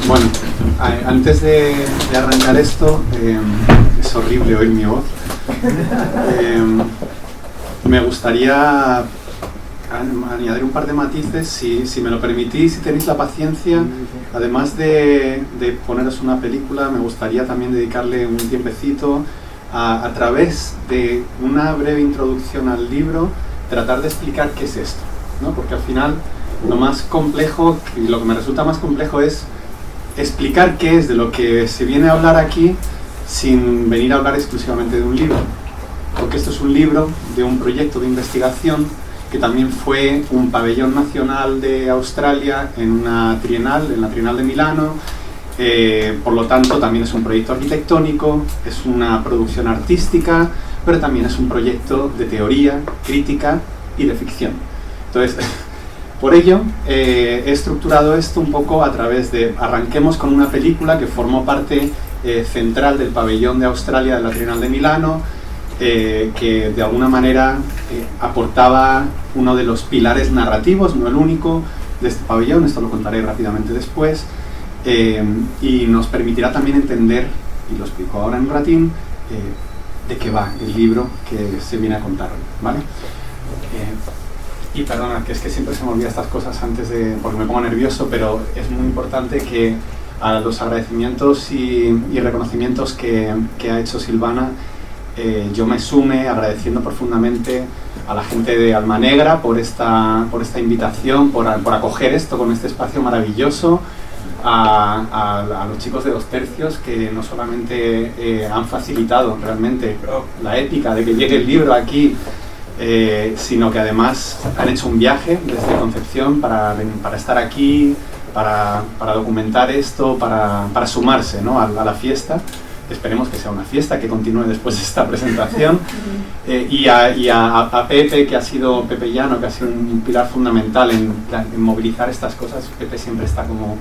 Bueno, antes de arrancar esto, es horrible oír mi voz. Me gustaría añadir un par de matices, si me lo permitís, si tenéis la paciencia. Además de poneros una película, me gustaría también dedicarle un tiempecito a través de una breve introducción al libro, tratar de explicar qué es esto, ¿no? Porque al final lo más complejo, y lo que me resulta más complejo, es explicar qué es de lo que se viene a hablar aquí sin venir a hablar exclusivamente de un libro. Porque esto es un libro de un proyecto de investigación que también fue un pabellón nacional de Australia en una trienal, en la Trienal de Milano. Por lo tanto, también es un proyecto arquitectónico, es una producción artística, pero también es un proyecto de teoría, crítica y de ficción. Entonces, por ello, he estructurado esto un poco a través de... Arranquemos con una película que formó parte central del pabellón de Australia de la Trienal de Milano, que de alguna manera aportaba uno de los pilares narrativos, no el único, de este pabellón. Esto lo contaré rápidamente después. Y nos permitirá también entender, y lo explico ahora en un ratín, de qué va el libro que se viene a contar hoy, ¿vale? Y perdona, que es que siempre se me olvida estas cosas porque me pongo nervioso, pero es muy importante que a los agradecimientos y reconocimientos que ha hecho Silvana, yo me sume agradeciendo profundamente a la gente de Alma Negra por esta invitación, por acoger esto con este espacio maravilloso, a los chicos de 2 Tercios, que no solamente han facilitado realmente la épica de que llegue el libro aquí, sino que además han hecho un viaje desde Concepción para estar aquí, para documentar esto, para sumarse, ¿no?, a la fiesta. Esperemos que sea una fiesta que continúe después de esta presentación. Y a Pepe, Pepe Llano, que ha sido un pilar fundamental en movilizar estas cosas. Pepe siempre está como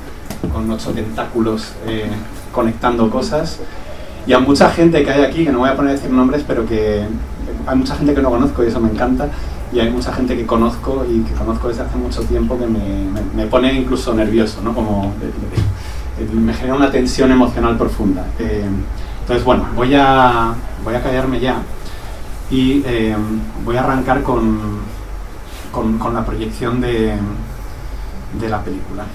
con 8 tentáculos conectando cosas. Y a mucha gente que hay aquí, que no voy a poner a decir nombres, pero que hay mucha gente que no conozco y eso me encanta. Y hay mucha gente que conozco y que conozco desde hace mucho tiempo que me pone incluso nervioso, ¿no? Como me genera una tensión emocional profunda. Entonces, bueno, voy a callarme ya y voy a arrancar con la proyección de la película.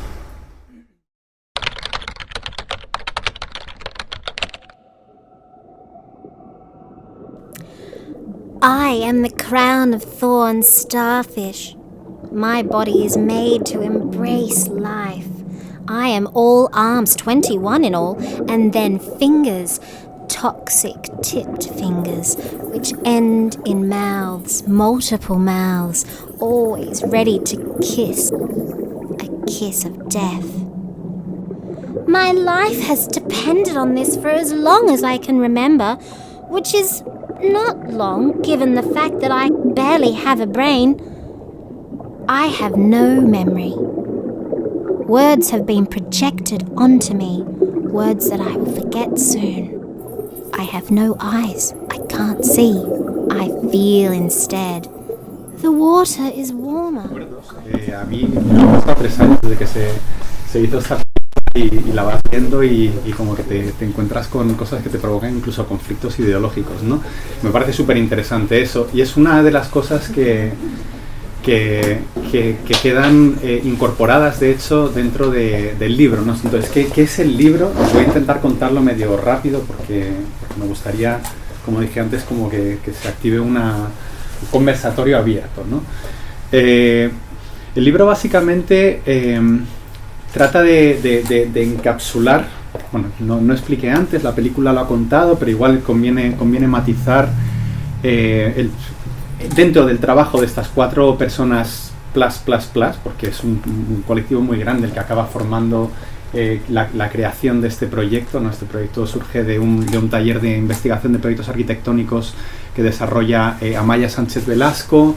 I am the crown of thorns starfish. My body is made to embrace life. I am all arms, 21 in all, and then fingers, toxic tipped fingers, which end in mouths, multiple mouths, always ready to kiss, a kiss of death. My life has depended on this for as long as I can remember, which is not long given the fact that I barely have a brain. I have no memory. Words have been projected onto me, words that I will forget soon. I have no eyes, I can't see, I feel instead. The water is warmer. A mí me gusta 3 años desde que se hizo esta y la vas viendo y como que te encuentras con cosas que te provocan incluso conflictos ideológicos, ¿no? Me parece súper interesante eso, y es una de las cosas que quedan incorporadas, de hecho, dentro del libro, ¿no? Entonces, ¿qué es el libro? Os voy a intentar contarlo medio rápido porque me gustaría, como dije antes, como que se active un conversatorio abierto, ¿no? El libro básicamente trata de encapsular, bueno, no expliqué antes, la película lo ha contado, pero igual conviene matizar dentro del trabajo de estas 4 personas porque es un colectivo muy grande el que acaba formando la creación de este proyecto, ¿no? Este proyecto surge de un taller de investigación de proyectos arquitectónicos que desarrolla Amaya Sánchez Velasco,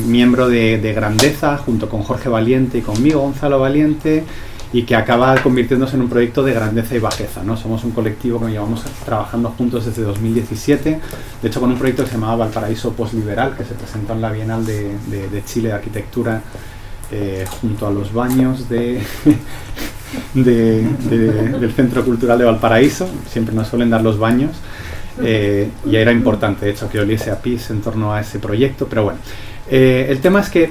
miembro de Grandeza, junto con Jorge Valiente y conmigo, Gonzalo Valiente, y que acaba convirtiéndose en un proyecto de grandeza y bajeza, ¿no? Somos un colectivo que llevamos trabajando juntos desde 2017, de hecho con un proyecto que se llamaba Valparaíso Postliberal, que se presentó en la Bienal de Chile de Arquitectura, junto a los baños de del Centro Cultural de Valparaíso, siempre nos suelen dar los baños, y era importante, de hecho, que oliese a pis en torno a ese proyecto, pero bueno. El tema es que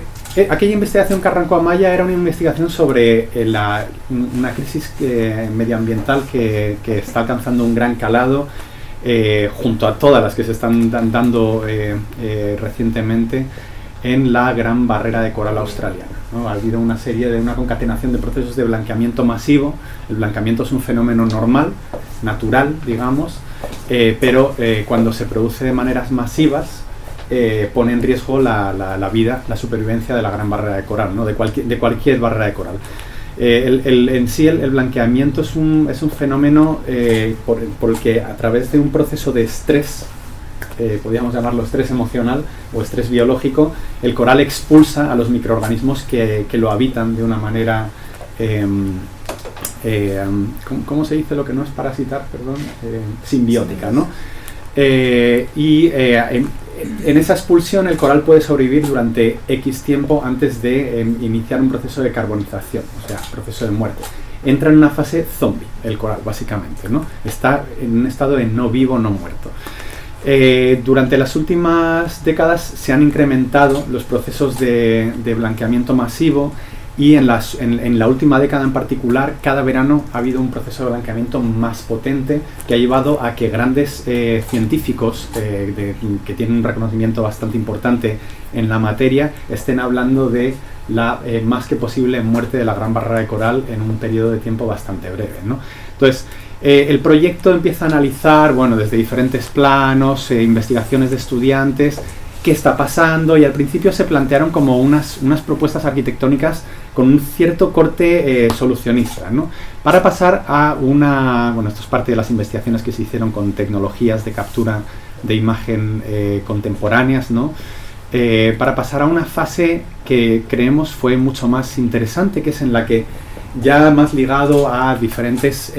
aquella investigación que arrancó Amaya era una investigación sobre una crisis medioambiental que está alcanzando un gran calado, junto a todas las que se están dando recientemente en la Gran Barrera de Coral australiana, ¿no? Ha habido una concatenación de procesos de blanqueamiento masivo. El blanqueamiento es un fenómeno normal, natural, digamos, pero cuando se produce de maneras masivas, pone en riesgo la vida, la supervivencia de la Gran Barrera de Coral, ¿no? de cualquier barrera de coral. En sí el blanqueamiento es un fenómeno por el que, a través de un proceso de estrés, podríamos llamarlo estrés emocional o estrés biológico, el coral expulsa a los microorganismos que lo habitan de una manera, ¿cómo se dice lo que no es parasitar? Perdón, simbiótica, ¿no? En esa expulsión el coral puede sobrevivir durante X tiempo antes de iniciar un proceso de carbonización, o sea, proceso de muerte. Entra en una fase zombie el coral, básicamente, ¿no? Está en un estado de no vivo, no muerto. Durante las últimas décadas se han incrementado los procesos de blanqueamiento masivo, y en la última década en particular, cada verano ha habido un proceso de blanqueamiento más potente que ha llevado a que grandes científicos que tienen un reconocimiento bastante importante en la materia estén hablando de la más que posible muerte de la Gran Barrera de Coral en un periodo de tiempo bastante breve, ¿no? Entonces, el proyecto empieza a analizar, bueno, desde diferentes planos, investigaciones de estudiantes, qué está pasando, y al principio se plantearon como unas propuestas arquitectónicas con un cierto corte solucionista, ¿no? Para pasar a bueno, esto es parte de las investigaciones que se hicieron con tecnologías de captura de imagen contemporáneas, ¿no? Para pasar a una fase que creemos fue mucho más interesante, que es en la que, ya más ligado a diferentes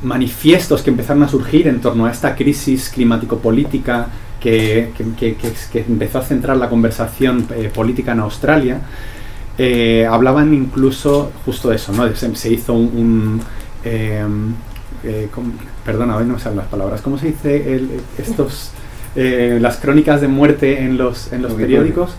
manifiestos que empezaron a surgir en torno a esta crisis climático-política que empezó a centrar la conversación política en Australia, hablaban incluso justo de eso, ¿no? Se hizo perdona, hoy no me salen las palabras. ¿Cómo se dice las crónicas de muerte en los periódicos?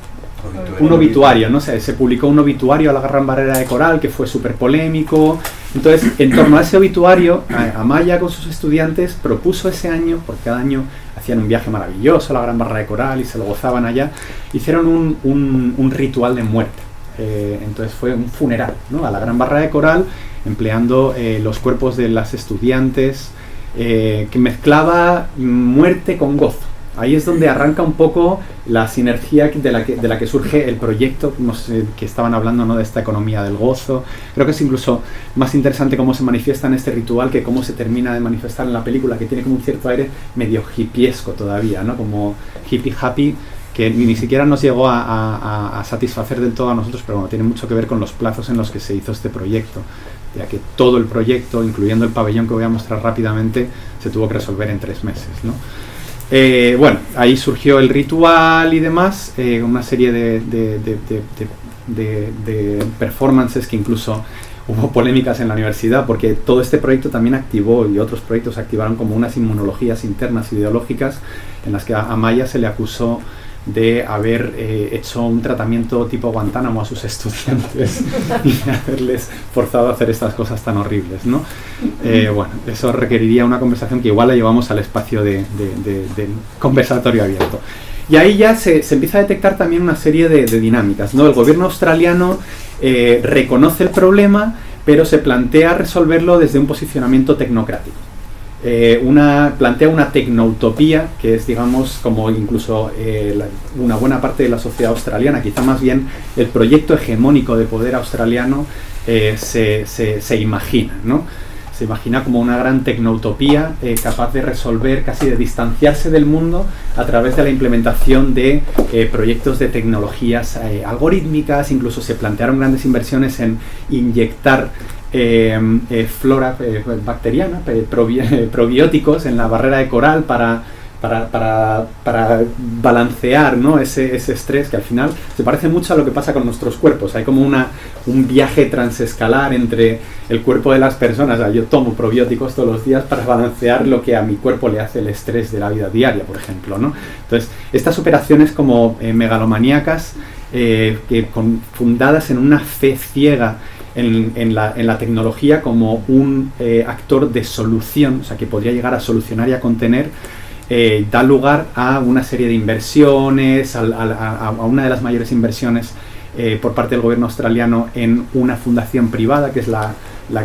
Un obituario, ¿no? Se publicó un obituario a la Gran Barrera de Coral que fue súper polémico. Entonces, en torno a ese obituario, Amaya con sus estudiantes propuso ese año, porque cada año hacían un viaje maravilloso a la Gran Barrera de Coral y se lo gozaban allá, hicieron un ritual de muerte. Entonces fue un funeral, ¿no? A la Gran Barrera de Coral, empleando los cuerpos de las estudiantes, que mezclaba muerte con gozo. Ahí es donde arranca un poco la sinergia de la que surge el proyecto, que estaban hablando, ¿no? De esta economía del gozo. Creo que es incluso más interesante cómo se manifiesta en este ritual que cómo se termina de manifestar en la película, que tiene como un cierto aire medio hippiesco todavía, ¿no? Como hippie happy, que ni siquiera nos llegó a satisfacer del todo a nosotros, pero bueno, tiene mucho que ver con los plazos en los que se hizo este proyecto, ya que todo el proyecto, incluyendo el pabellón que voy a mostrar rápidamente, se tuvo que resolver en 3 meses, ¿no? Bueno, ahí surgió el ritual y demás, una serie de performances que incluso hubo polémicas en la universidad, porque todo este proyecto también activó, y otros proyectos activaron como unas inmunologías internas ideológicas en las que a Amaya se le acusó de haber hecho un tratamiento tipo Guantánamo a sus estudiantes y de haberles forzado a hacer estas cosas tan horribles, ¿no? Bueno, eso requeriría una conversación que igual la llevamos al espacio del conversatorio abierto. Y ahí ya se empieza a detectar también una serie de dinámicas, ¿no? El gobierno australiano reconoce el problema, pero se plantea resolverlo desde un posicionamiento tecnocrático. Plantea una tecnoutopía, que es, digamos, como incluso una buena parte de la sociedad australiana, quizá más bien el proyecto hegemónico de poder australiano se imagina, ¿no? Se imagina como una gran tecnoutopía capaz de resolver, casi de distanciarse del mundo a través de la implementación de proyectos de tecnologías algorítmicas. Incluso se plantearon grandes inversiones en inyectar flora bacteriana, probióticos en la barrera de coral para para balancear, ¿no? ese estrés, que al final se parece mucho a lo que pasa con nuestros cuerpos. Hay como un viaje transescalar entre el cuerpo de las personas. O sea, yo tomo probióticos todos los días para balancear lo que a mi cuerpo le hace el estrés de la vida diaria, por ejemplo, ¿no? Entonces, estas operaciones como megalomaníacas, fundadas en una fe ciega en la tecnología como un actor de solución, o sea, que podría llegar a solucionar y a contener, da lugar a una serie de inversiones, a una de las mayores inversiones por parte del gobierno australiano en una fundación privada, que es la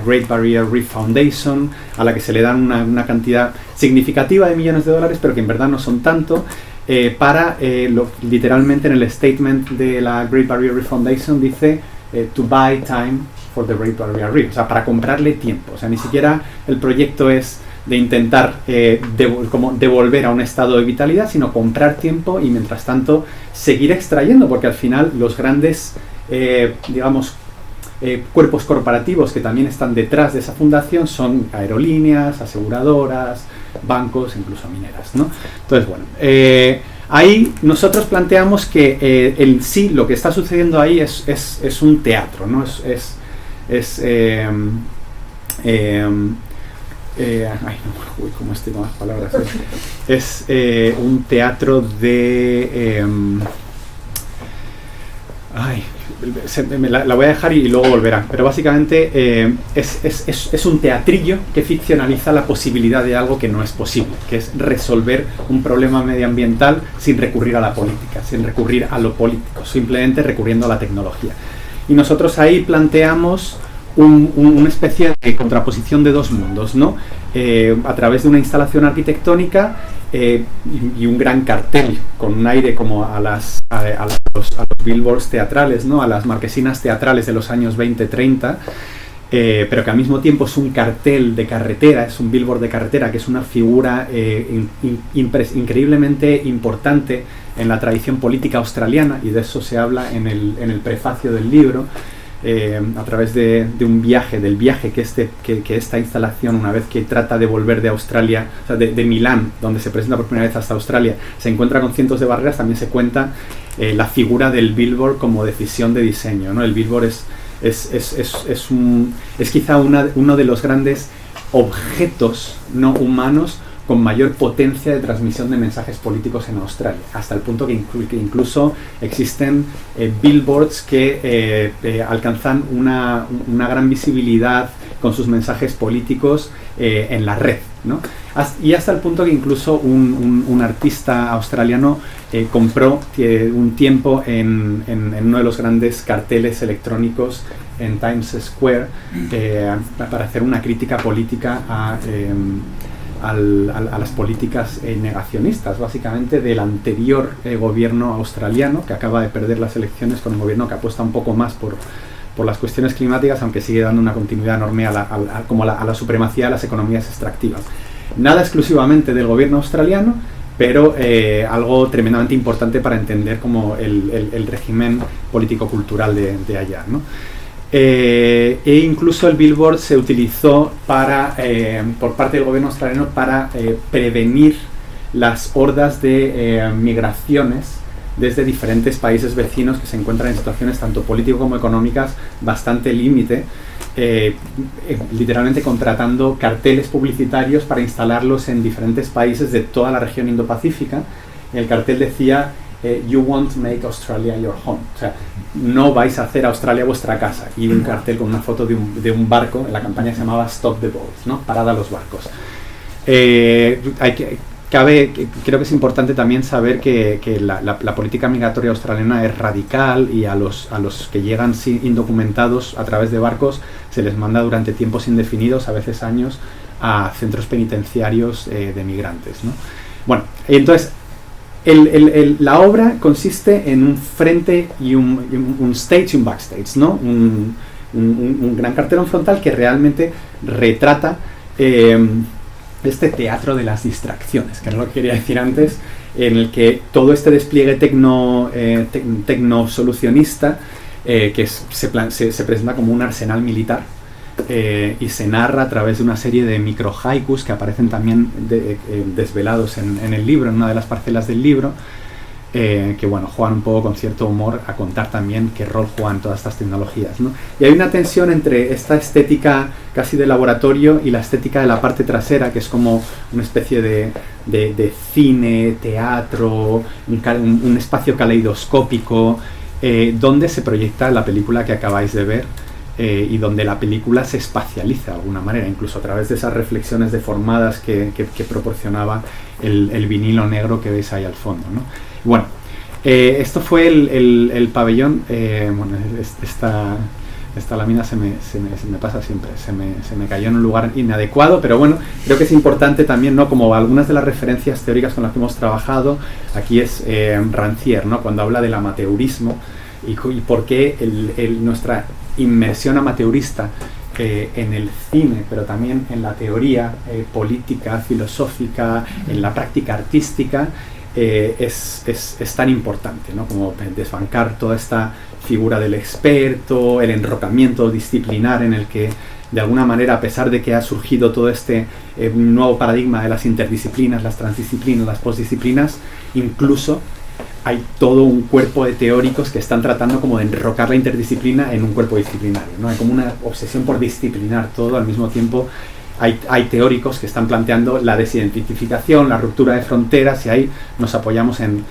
Great Barrier Reef Foundation, a la que se le dan una cantidad significativa de millones de dólares, pero que en verdad no son tanto, literalmente en el statement de la Great Barrier Reef Foundation dice to buy time for the Great Barrier Reef, o sea, para comprarle tiempo. O sea, ni siquiera el proyecto es de intentar devolver a un estado de vitalidad, sino comprar tiempo y mientras tanto seguir extrayendo, porque al final los grandes, cuerpos corporativos que también están detrás de esa fundación son aerolíneas, aseguradoras, bancos, incluso mineras, ¿no? Entonces, bueno, ahí nosotros planteamos que en sí lo que está sucediendo ahí es un teatro, ¿no? ¿Cómo estoy con las palabras? Es un teatro de... la voy a dejar y luego volverá. Pero básicamente es un teatrillo que ficcionaliza la posibilidad de algo que no es posible, que es resolver un problema medioambiental sin recurrir a la política, sin recurrir a lo político, simplemente recurriendo a la tecnología. Y nosotros ahí planteamos una especie de contraposición de dos mundos, ¿no? A través de una instalación arquitectónica y un gran cartel con un aire como a los billboards teatrales, ¿no? A las marquesinas teatrales de los años 20-30, pero que al mismo tiempo es un cartel de carretera, es un billboard de carretera, que es una figura increíblemente importante en la tradición política australiana, y de eso se habla en el prefacio del libro. A través del viaje que esta instalación, una vez que trata de volver de Australia, o sea, de Milán, donde se presenta por primera vez hasta Australia, se encuentra con cientos de barreras. También se cuenta la figura del billboard como decisión de diseño, ¿no? El billboard es quizá uno de los grandes objetos no humanos con mayor potencia de transmisión de mensajes políticos en Australia, hasta el punto que incluso existen billboards que alcanzan una gran visibilidad con sus mensajes políticos en la red, ¿no? Y hasta el punto que incluso un artista australiano compró un tiempo en uno de los grandes carteles electrónicos en Times Square para hacer una crítica política a las políticas negacionistas, básicamente, del anterior gobierno australiano, que acaba de perder las elecciones, con un gobierno que apuesta un poco más por las cuestiones climáticas, aunque sigue dando una continuidad enorme a la supremacía de las economías extractivas. Nada exclusivamente del gobierno australiano, pero algo tremendamente importante para entender como el régimen político-cultural de allá, ¿no? E incluso el billboard se utilizó por parte del gobierno australiano para prevenir las hordas de migraciones desde diferentes países vecinos que se encuentran en situaciones tanto político como económicas bastante límite, literalmente contratando carteles publicitarios para instalarlos en diferentes países de toda la región Indo-Pacífica. El cartel decía You won't make Australia your home, o sea, no vais a hacer Australia vuestra casa, y un cartel con una foto de un barco. En la campaña se llamaba Stop the Boats, ¿no? Parada a los barcos. Creo que es importante también saber que la política migratoria australiana es radical, y a los que llegan indocumentados a través de barcos se les manda durante tiempos indefinidos, a veces años, a centros penitenciarios de migrantes, ¿no? Bueno, entonces la obra consiste en un frente y un stage y un backstage, ¿no? Un gran cartelón frontal que realmente retrata este teatro de las distracciones, que es lo que quería decir antes, en el que todo este despliegue tecnosolucionista se presenta como un arsenal militar y se narra a través de una serie de micro haikus que aparecen también desvelados en el libro, en una de las parcelas del libro, que bueno, juegan un poco con cierto humor a contar también qué rol juegan todas estas tecnologías, ¿no? Y hay una tensión entre esta estética casi de laboratorio y la estética de la parte trasera, que es como una especie de cine, teatro, un espacio caleidoscópico, donde se proyecta la película que acabáis de ver, y donde la película se espacializa de alguna manera, incluso a través de esas reflexiones deformadas que proporcionaba el vinilo negro que veis ahí al fondo, ¿no? Bueno, esto fue el pabellón. Bueno, esta lámina se me pasa siempre, se me cayó en un lugar inadecuado, pero bueno, creo que es importante también, ¿no? Como algunas de las referencias teóricas con las que hemos trabajado, aquí es Rancière, ¿no? Cuando habla del amateurismo y por qué nuestra inmersión amateurista en el cine, pero también en la teoría política, filosófica, en la práctica artística, es tan importante, ¿no? Como desbancar toda esta figura del experto, el enrocamiento disciplinar en el que, de alguna manera, a pesar de que ha surgido todo este nuevo paradigma de las interdisciplinas, las transdisciplinas, las postdisciplinas, incluso hay todo un cuerpo de teóricos que están tratando como de enrocar la interdisciplina en un cuerpo disciplinario, ¿no? Hay como una obsesión por disciplinar todo. Al mismo tiempo hay teóricos que están planteando la desidentificación, la ruptura de fronteras, y ahí nos apoyamos en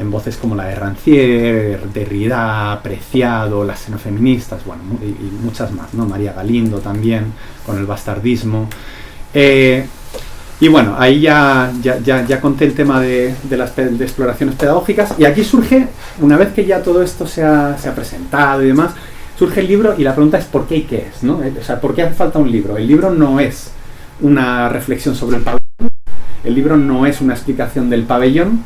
voces como la de Rancière, Derrida, Preciado, las xenofeministas, bueno, y muchas más, ¿no? María Galindo también, con el bastardismo. Y bueno, ahí ya conté el tema de exploraciones pedagógicas, y aquí surge, una vez que ya todo esto se ha presentado y demás, surge el libro, y la pregunta es ¿por qué y qué es, ¿no? O sea, ¿por qué hace falta un libro? El libro no es una reflexión sobre el pabellón, el libro no es una explicación del pabellón,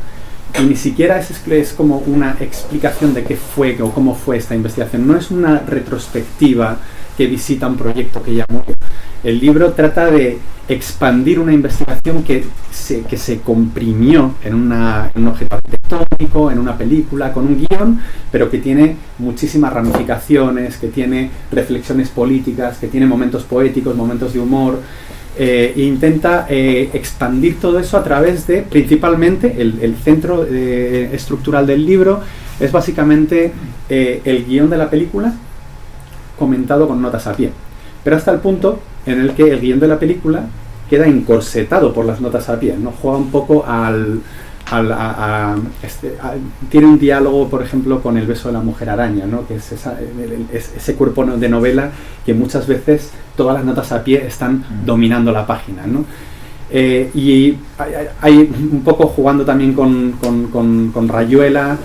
y ni siquiera es como una explicación de qué fue o cómo fue esta investigación. No es una retrospectiva que visita un proyecto que ya murió. El libro trata de expandir una investigación que se comprimió en un objeto arquitectónico, en una película, con un guión, pero que tiene muchísimas ramificaciones, que tiene reflexiones políticas, que tiene momentos poéticos, momentos de humor. Intenta expandir todo eso a través de, principalmente, el centro estructural del libro es básicamente el guión de la película comentado con notas a pie, pero hasta el punto en el que el guión de la película queda encorsetado por las notas a pie, ¿no? Juega un poco tiene un diálogo, por ejemplo, con El beso de la mujer araña, ¿no? Que es ese cuerpo de novela que muchas veces todas las notas a pie están dominando la página, ¿no? Y hay un poco jugando también con Rayuela.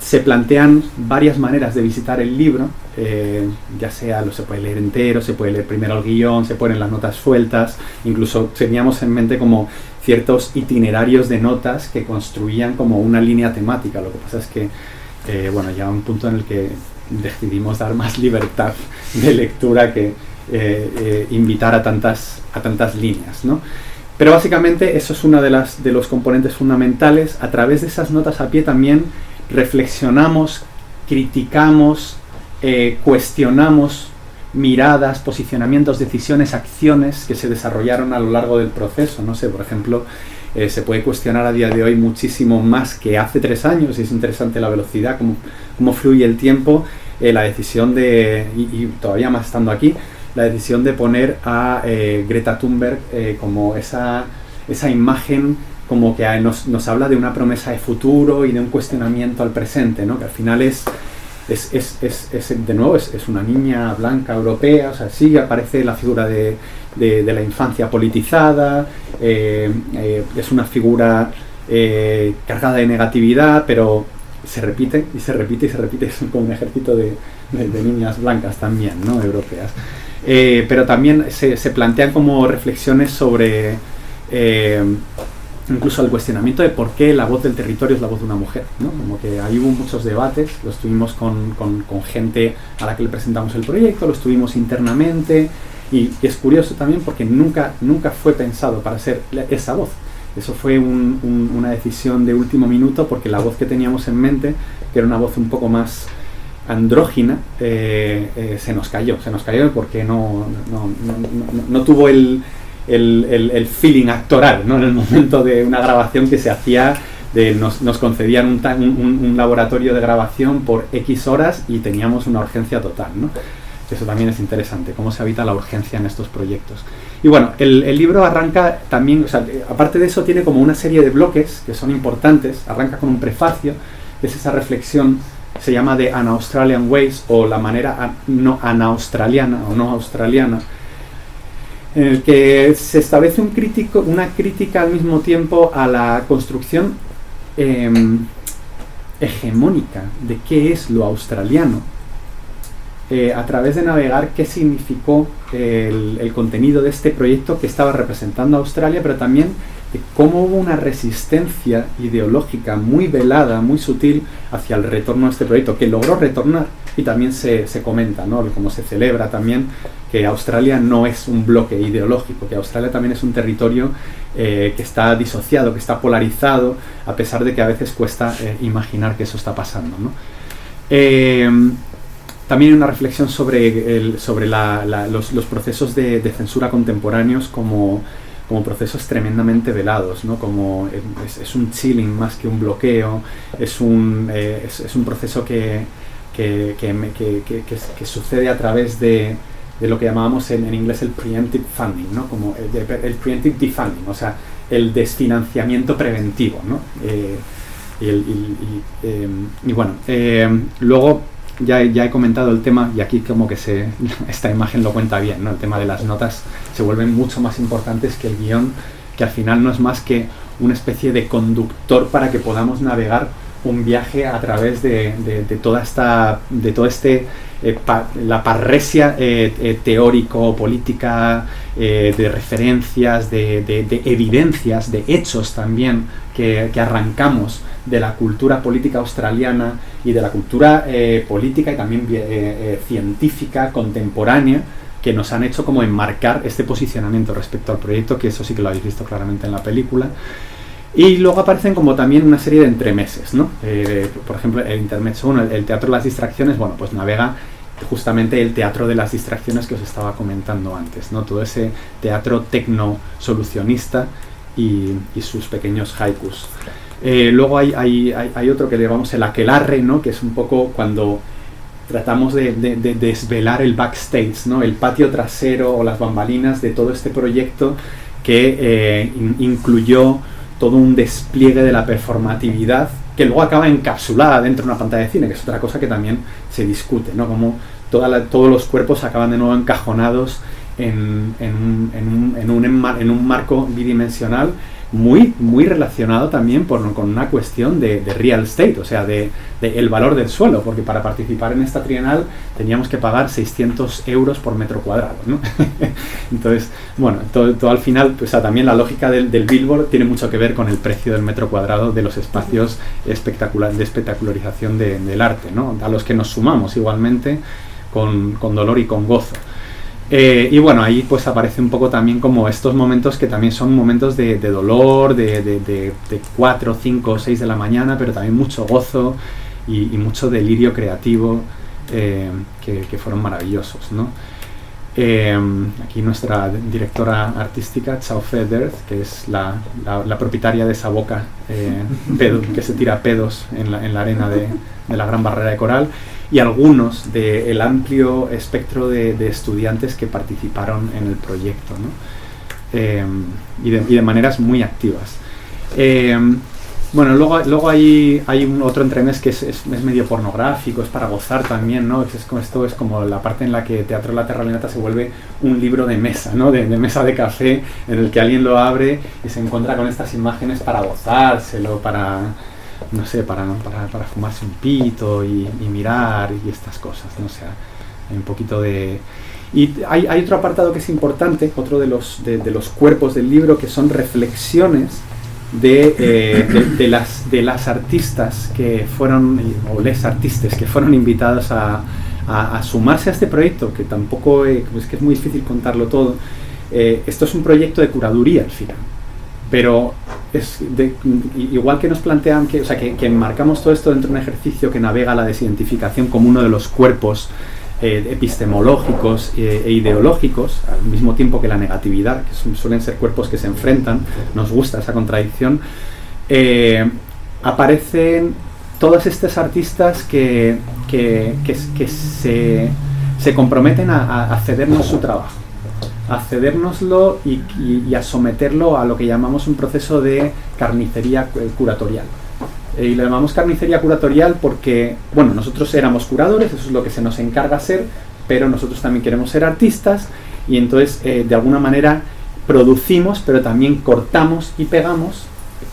Se plantean varias maneras de visitar el libro, ya sea se puede leer entero, se puede leer primero el guión, se ponen las notas sueltas, incluso teníamos en mente como ciertos itinerarios de notas que construían como una línea temática. Lo que pasa es que bueno, llega un punto en el que decidimos dar más libertad de lectura que invitar a tantas líneas, ¿no? Pero básicamente eso es uno de los componentes fundamentales. A través de esas notas a pie también reflexionamos, criticamos, cuestionamos miradas, posicionamientos, decisiones, acciones que se desarrollaron a lo largo del proceso. No sé, por ejemplo, se puede cuestionar a día de hoy muchísimo más que hace 3 años, y es interesante la velocidad, cómo fluye el tiempo, la decisión y todavía más estando aquí, la decisión de poner a Greta Thunberg como esa imagen como que nos habla de una promesa de futuro y de un cuestionamiento al presente, ¿no? Que al final es de nuevo una niña blanca europea. O sea, sí aparece la figura de la infancia politizada, es una figura cargada de negatividad, pero se repite y se repite y se repite. Es como un ejército de niñas blancas también, ¿no? Europeas. Pero también se plantean como reflexiones sobre incluso el cuestionamiento de por qué la voz del territorio es la voz de una mujer, ¿no? Como que ahí hubo muchos debates, los tuvimos con gente a la que le presentamos el proyecto, los tuvimos internamente, y es curioso también porque nunca fue pensado para ser esa voz. Eso fue una decisión de último minuto, porque la voz que teníamos en mente, que era una voz un poco más andrógina, se nos cayó porque no tuvo el feeling actoral, ¿no? En el momento de una grabación que se hacía, nos concedían un laboratorio de grabación por X horas y teníamos una urgencia total, ¿no? Eso también es interesante, cómo se evita la urgencia en estos proyectos. Y bueno, el libro arranca también, o sea, aparte de eso, tiene como una serie de bloques que son importantes. Arranca con un prefacio, que es esa reflexión, se llama The Un-Australian Ways, o la manera no anaustraliana o no australiana, en el que se establece una crítica al mismo tiempo a la construcción hegemónica de qué es lo australiano, a través de navegar qué significó el contenido de este proyecto que estaba representando a Australia, pero también de cómo hubo una resistencia ideológica muy velada, muy sutil hacia el retorno a este proyecto, que logró retornar, y también se comenta, ¿no? Como se celebra también que Australia no es un bloque ideológico, que Australia también es un territorio que está disociado, que está polarizado, a pesar de que a veces cuesta imaginar que eso está pasando, ¿no? También una reflexión sobre los procesos de censura contemporáneos como procesos tremendamente velados, ¿no? Como es un chilling más que un bloqueo, es un proceso que sucede a través de lo que llamábamos en inglés el preemptive funding, ¿no? Como el preemptive defunding, o sea, el desfinanciamiento preventivo, ¿no? Y bueno, luego ya he comentado el tema, y aquí como que esta imagen lo cuenta bien, ¿no? El tema de las notas se vuelven mucho más importantes que el guión, que al final no es más que una especie de conductor para que podamos navegar un viaje a través de la parresia teórico-política, de referencias, de evidencias, de hechos también que arrancamos de la cultura política australiana y de la cultura política y también científica contemporánea, que nos han hecho como enmarcar este posicionamiento respecto al proyecto, que eso sí que lo habéis visto claramente en la película. Y luego aparecen como también una serie de entremeses, ¿no? Por ejemplo, el intermezzo 1, el teatro de las distracciones, bueno, pues navega justamente el teatro de las distracciones que os estaba comentando antes, ¿no? Todo ese teatro tecno-solucionista y sus pequeños haikus. Luego hay otro que le llamamos el aquelarre, ¿no? Que es un poco cuando tratamos de desvelar el backstage, ¿no? El patio trasero o las bambalinas de todo este proyecto que incluyó todo un despliegue de la performatividad que luego acaba encapsulada dentro de una pantalla de cine, que es otra cosa que también se discute, ¿no? Como todos los cuerpos acaban de nuevo encajonados en un marco bidimensional muy relacionado también con una cuestión de real estate, o sea, de el valor del suelo, porque para participar en esta trienal teníamos que pagar 600 euros por metro cuadrado, ¿no? Entonces, bueno, todo al final, pues también la lógica del billboard tiene mucho que ver con el precio del metro cuadrado de los espacios de espectacularización del arte, ¿no? A los que nos sumamos igualmente con dolor y con gozo. Y bueno, ahí pues aparece un poco también como estos momentos que también son momentos de dolor, de 4, 5, 6 de la mañana, pero también mucho gozo y mucho delirio creativo, que fueron maravillosos, ¿no? Aquí nuestra directora artística, Chao Feders, que es la propietaria de esa boca que se tira pedos en la arena de la Gran Barrera de Coral, y algunos del amplio espectro de estudiantes que participaron en el proyecto, ¿no? Y de maneras muy activas. Bueno, luego hay otro entremés que es medio pornográfico, es para gozar también, ¿no? Esto es como la parte en la que Teatro de la Terralinata se vuelve un libro de mesa, ¿no? De mesa de café, en el que alguien lo abre y se encuentra con estas imágenes para gozárselo, no sé, para fumarse un pito y mirar y estas cosas, ¿no? O sea, hay un poquito de... Y hay otro apartado que es importante, otro de los cuerpos del libro, que son reflexiones de las artistas que fueron, o les artistas que fueron invitadas a sumarse a este proyecto, que tampoco es que es muy difícil contarlo todo. Esto es un proyecto de curaduría al final, pero igual que nos plantean que, o sea, que enmarcamos todo esto dentro de un ejercicio que navega la desidentificación como uno de los cuerpos epistemológicos e ideológicos, al mismo tiempo que la negatividad, que suelen ser cuerpos que se enfrentan, nos gusta esa contradicción, aparecen todos estos artistas que se comprometen a cedernos su trabajo, a cedérnoslo y a someterlo a lo que llamamos un proceso de carnicería curatorial. Y lo llamamos carnicería curatorial porque, bueno, nosotros éramos curadores, eso es lo que se nos encarga ser, pero nosotros también queremos ser artistas y entonces de alguna manera producimos, pero también cortamos y pegamos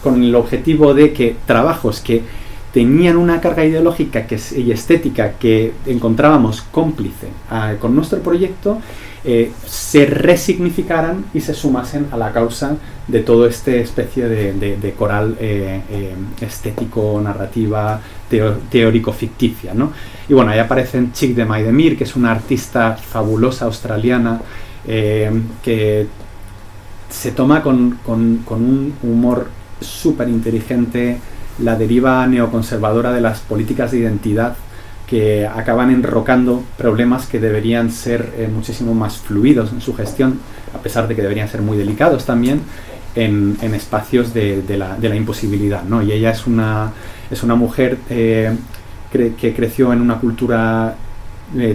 con el objetivo de que trabajos que tenían una carga ideológica y estética que encontrábamos cómplice con nuestro proyecto, se resignificaran y se sumasen a la causa de toda esta especie de coral estético, narrativa, teórico-ficticia, ¿no? Y bueno, ahí aparecen Chick de Maydemir, que es una artista fabulosa australiana que se toma con un humor súper inteligente la deriva neoconservadora de las políticas de identidad que acaban enrocando problemas que deberían ser muchísimo más fluidos en su gestión, a pesar de que deberían ser muy delicados también, en espacios de la imposibilidad, ¿no? Y ella es una mujer que creció en una cultura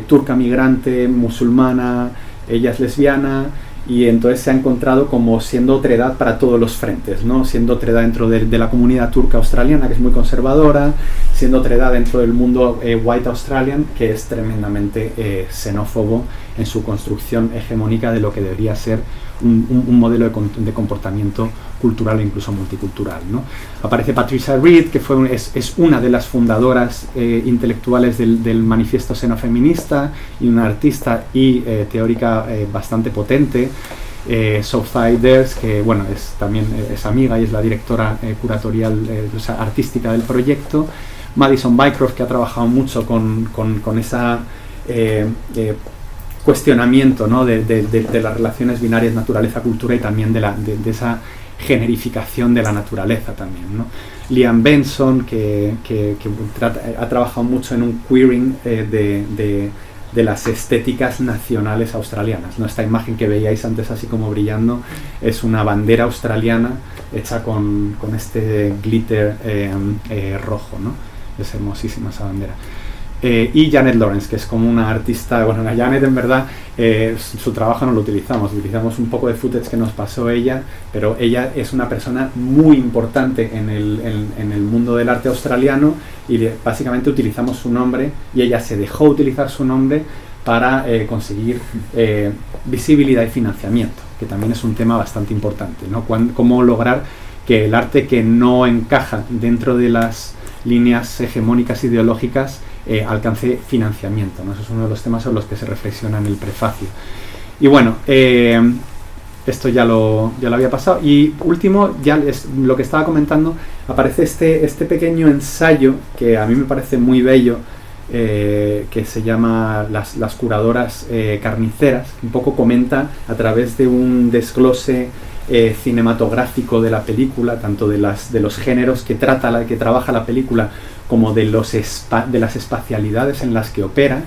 turca migrante, musulmana, ella es lesbiana, y entonces se ha encontrado como siendo otredad para todos los frentes, ¿no? Siendo otredad dentro de la comunidad turca australiana, que es muy conservadora, siendo otredad dentro del mundo white australian, que es tremendamente xenófobo en su construcción hegemónica de lo que debería ser un modelo de comportamiento cultural e incluso multicultural, ¿no? Aparece Patricia Reed, que es una de las fundadoras intelectuales del manifiesto xenofeminista y una artista y teórica bastante potente. Sophie Ders, que bueno, también es amiga y es la directora curatorial, o sea, artística del proyecto. Madison Bycroft, que ha trabajado mucho con esa cuestionamiento, ¿no? de las relaciones binarias naturaleza-cultura y también de esa generificación de la naturaleza también, ¿no? Liam Benson, que ha trabajado mucho en un queering de las estéticas nacionales australianas, ¿no? Esta imagen que veíais antes así como brillando es una bandera australiana hecha con este glitter rojo, ¿no? Es hermosísima esa bandera. Y Janet Lawrence, que es como una artista, bueno, Janet en verdad su trabajo no lo utilizamos un poco de footage que nos pasó ella, pero ella es una persona muy importante en el mundo del arte australiano y básicamente utilizamos su nombre y ella se dejó utilizar su nombre para conseguir visibilidad y financiamiento, que también es un tema bastante importante, ¿no? Cómo lograr que el arte que no encaja dentro de las líneas hegemónicas ideológicas alcance financiamiento, ¿no? Eso es uno de los temas sobre los que se reflexiona en el prefacio. Y bueno, esto ya lo había pasado. Y último, ya es lo que estaba comentando, aparece este pequeño ensayo que a mí me parece muy bello, que se llama Las curadoras carniceras. Un poco comenta a través de un desglose cinematográfico de la película, tanto de los géneros que trabaja la película como de las espacialidades en las que opera.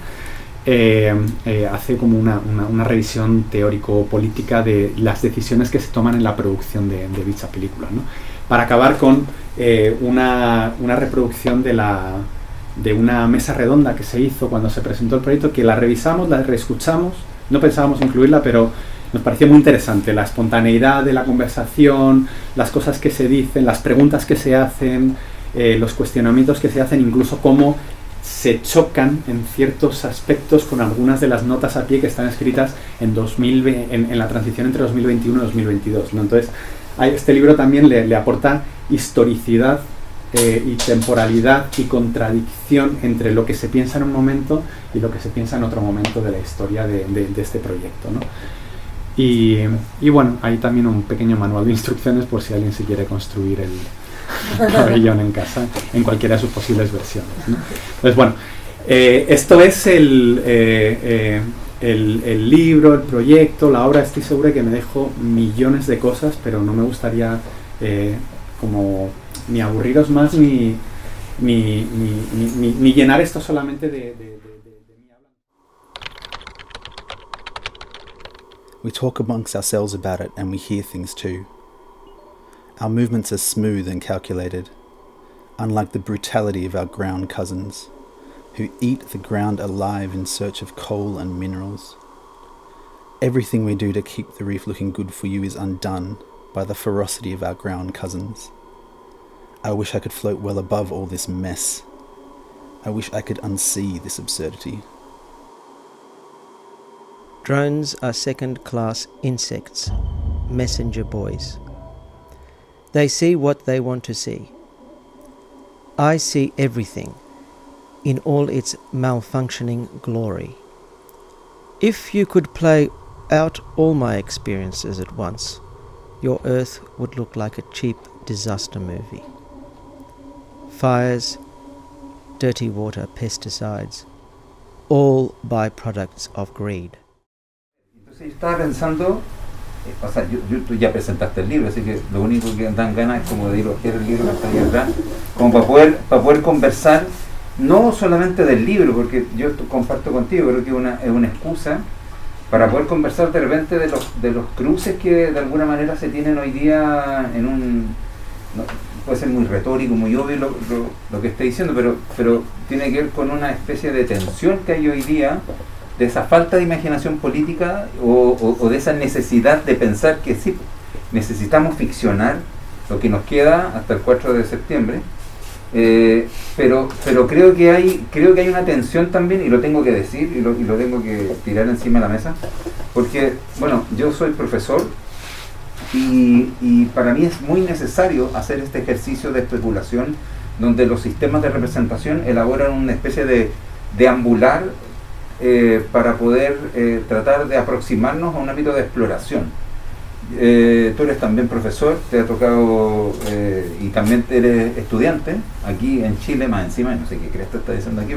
Hace como una revisión teórico-política de las decisiones que se toman en la producción de dicha película, ¿no? Para acabar con una reproducción de una mesa redonda que se hizo cuando se presentó el proyecto, que la revisamos, la reescuchamos, no pensábamos incluirla, pero nos pareció muy interesante la espontaneidad de la conversación, las cosas que se dicen, las preguntas que se hacen, los cuestionamientos que se hacen, incluso cómo se chocan en ciertos aspectos con algunas de las notas a pie que están escritas en la transición entre 2021 y 2022, ¿no? Entonces, este libro también le aporta historicidad y temporalidad y contradicción entre lo que se piensa en un momento y lo que se piensa en otro momento de la historia de este proyecto, ¿no? Y bueno, hay también un pequeño manual de instrucciones por si alguien se quiere construir el pabellón en casa, en cualquiera de sus posibles versiones, ¿no? Entonces, bueno, esto es el libro, el proyecto, la obra. Estoy seguro que me dejo millones de cosas, pero no me gustaría como ni aburriros más ni llenar esto solamente de mi habla. We talk amongst ourselves about it and we hear things too. Our movements are smooth and calculated, unlike the brutality of our ground cousins, who eat the ground alive in search of coal and minerals. Everything we do to keep the reef looking good for you is undone by the ferocity of our ground cousins. I wish I could float well above all this mess. I wish I could unsee this absurdity. Drones are second-class insects, messenger boys. They see what they want to see. I see everything in all its malfunctioning glory. If you could play out all my experiences at once, your Earth would look like a cheap disaster movie. Fires, dirty water, pesticides, all byproducts of greed. Entonces yo estaba pensando, o sea, tú ya presentaste el libro, así que lo único que dan ganas es como de ir a ojear el libro que está ahí atrás, como para poder conversar, no solamente del libro, porque yo comparto contigo, creo que es una excusa para poder conversar de repente de los cruces que de alguna manera se tienen hoy día en un... No, puede ser muy retórico, muy obvio lo que estoy diciendo, pero tiene que ver con una especie de tensión que hay hoy día, de esa falta de imaginación política o de esa necesidad de pensar que sí, necesitamos ficcionar lo que nos queda hasta el 4 de septiembre, pero creo que hay una tensión también, y lo tengo que decir, y lo tengo que tirar encima de la mesa, porque, bueno, yo soy profesor, y para mí es muy necesario hacer este ejercicio de especulación donde los sistemas de representación elaboran una especie de deambular para poder tratar de aproximarnos a un ámbito de exploración. Tú eres también profesor, te ha tocado y también eres estudiante aquí en Chile, más encima, no sé qué crees que está diciendo aquí,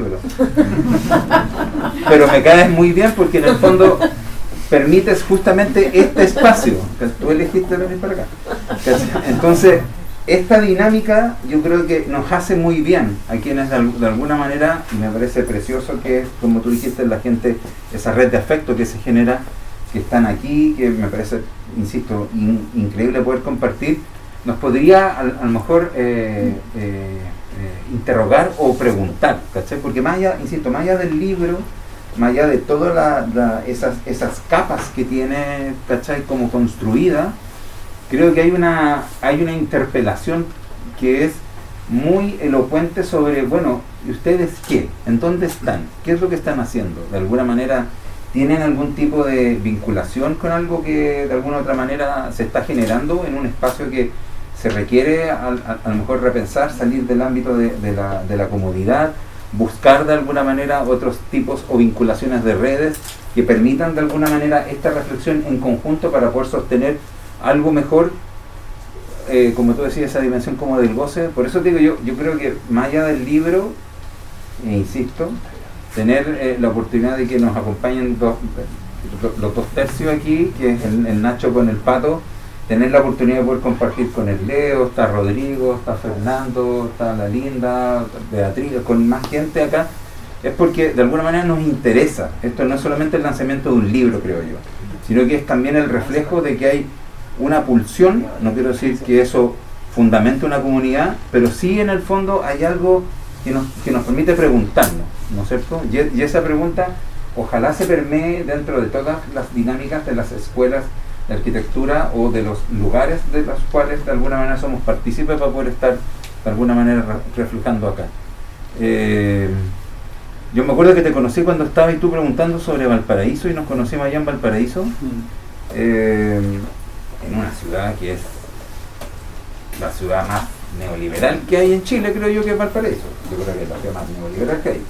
pero me caes muy bien porque en el fondo permites justamente este espacio que tú elegiste venir para acá. Entonces, esta dinámica yo creo que nos hace muy bien a quienes de alguna manera, y me parece precioso que es, como tú dijiste, la gente, esa red de afecto que se genera, que están aquí, que me parece, insisto, increíble poder compartir, nos podría a lo mejor interrogar o preguntar, ¿cachai? Porque más allá, insisto, más allá del libro, más allá de todas esas capas que tiene, ¿cachai?, como construida, creo que hay una interpelación que es muy elocuente sobre, bueno, ¿y ustedes qué? ¿En dónde están? ¿Qué es lo que están haciendo? De alguna manera, ¿tienen algún tipo de vinculación con algo que de alguna otra manera se está generando en un espacio que se requiere a lo mejor repensar, salir del ámbito de la comodidad, buscar de alguna manera otros tipos o vinculaciones de redes que permitan de alguna manera esta reflexión en conjunto para poder sostener algo mejor, como tú decías, esa dimensión como del goce? Por eso te digo, yo creo que más allá del libro, insisto, tener la oportunidad de que nos acompañen los dos tercios aquí, que es el Nacho con el Pato, tener la oportunidad de poder compartir con el Leo, está Rodrigo, está Fernando, está la Linda, Beatriz, con más gente acá, es porque de alguna manera nos interesa. Esto no es solamente el lanzamiento de un libro, creo yo, sino que es también el reflejo de que hay una pulsión, no quiero decir que eso fundamente una comunidad, pero sí en el fondo hay algo que nos permite preguntarnos, ¿no es cierto? Y esa pregunta ojalá se permee dentro de todas las dinámicas de las escuelas de arquitectura o de los lugares de los cuales de alguna manera somos partícipes para poder estar de alguna manera reflejando acá. Yo me acuerdo que te conocí cuando estabas y tú preguntando sobre Valparaíso, y nos conocimos allá en Valparaíso, en una ciudad que es la ciudad más neoliberal que hay en Chile, creo yo, que es Valparaíso. Yo creo que es la ciudad más neoliberal que hay,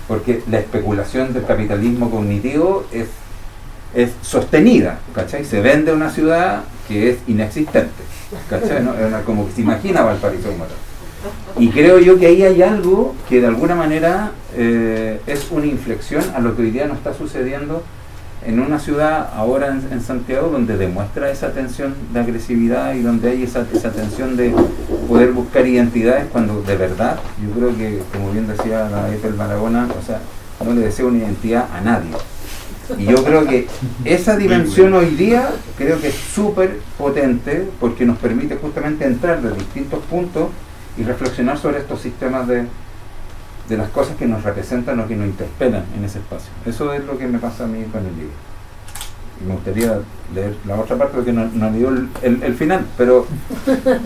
porque la especulación del capitalismo cognitivo es sostenida, ¿cachai? Se vende una ciudad que es inexistente, ¿cachai? ¿No? Como que se imagina Valparaíso como tal. Y creo yo que ahí hay algo que de alguna manera es una inflexión a lo que hoy día nos está sucediendo en una ciudad, ahora en Santiago, donde demuestra esa tensión de agresividad y donde hay esa tensión de poder buscar identidades, cuando de verdad, yo creo que, como bien decía la Ethel Barahona, o sea, no le deseo una identidad a nadie. Y yo creo que esa dimensión hoy día creo que es súper potente, porque nos permite justamente entrar de distintos puntos y reflexionar sobre estos sistemas de las cosas que nos representan o que nos interpelan en ese espacio. Eso es lo que me pasa a mí con el libro. Y me gustaría leer la otra parte, porque no leí el final, pero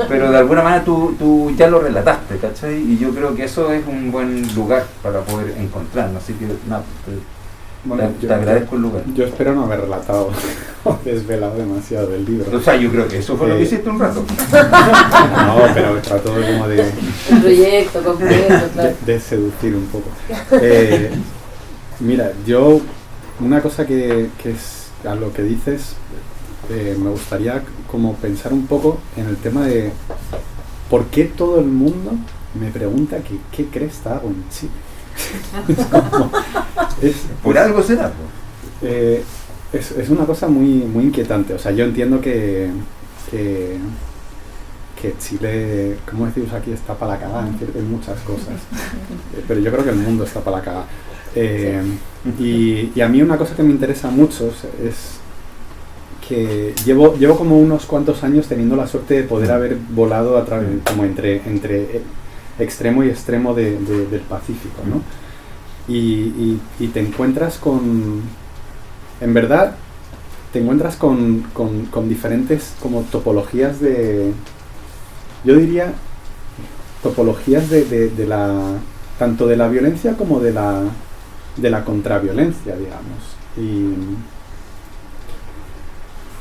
de alguna manera tú ya lo relataste, ¿cachai? Y yo creo que eso es un buen lugar para poder encontrarnos. Así que nada, te agradezco el lugar. Yo espero no haber relatado o desvelado demasiado del libro. O sea, yo creo que eso fue lo que hiciste un rato. No, pero trató como de... Un proyecto completo, claro. de seducir un poco. Mira, yo... Una cosa que es a lo que dices, me gustaría como pensar un poco en el tema de por qué todo el mundo me pregunta que qué cresta hago en Chile. Por algo será. Es una cosa muy, muy inquietante. O sea, yo entiendo que Chile, como decimos aquí, está para la cagada en muchas cosas. Pero yo creo que el mundo está para la cagada. Y a mí una cosa que me interesa mucho es que llevo como unos cuantos años teniendo la suerte de poder haber volado a través, como entre extremo y extremo del Pacífico, ¿no? Y te encuentras en verdad, te encuentras con diferentes como topologías yo diría, topologías de la, tanto de la violencia como de la contraviolencia, digamos.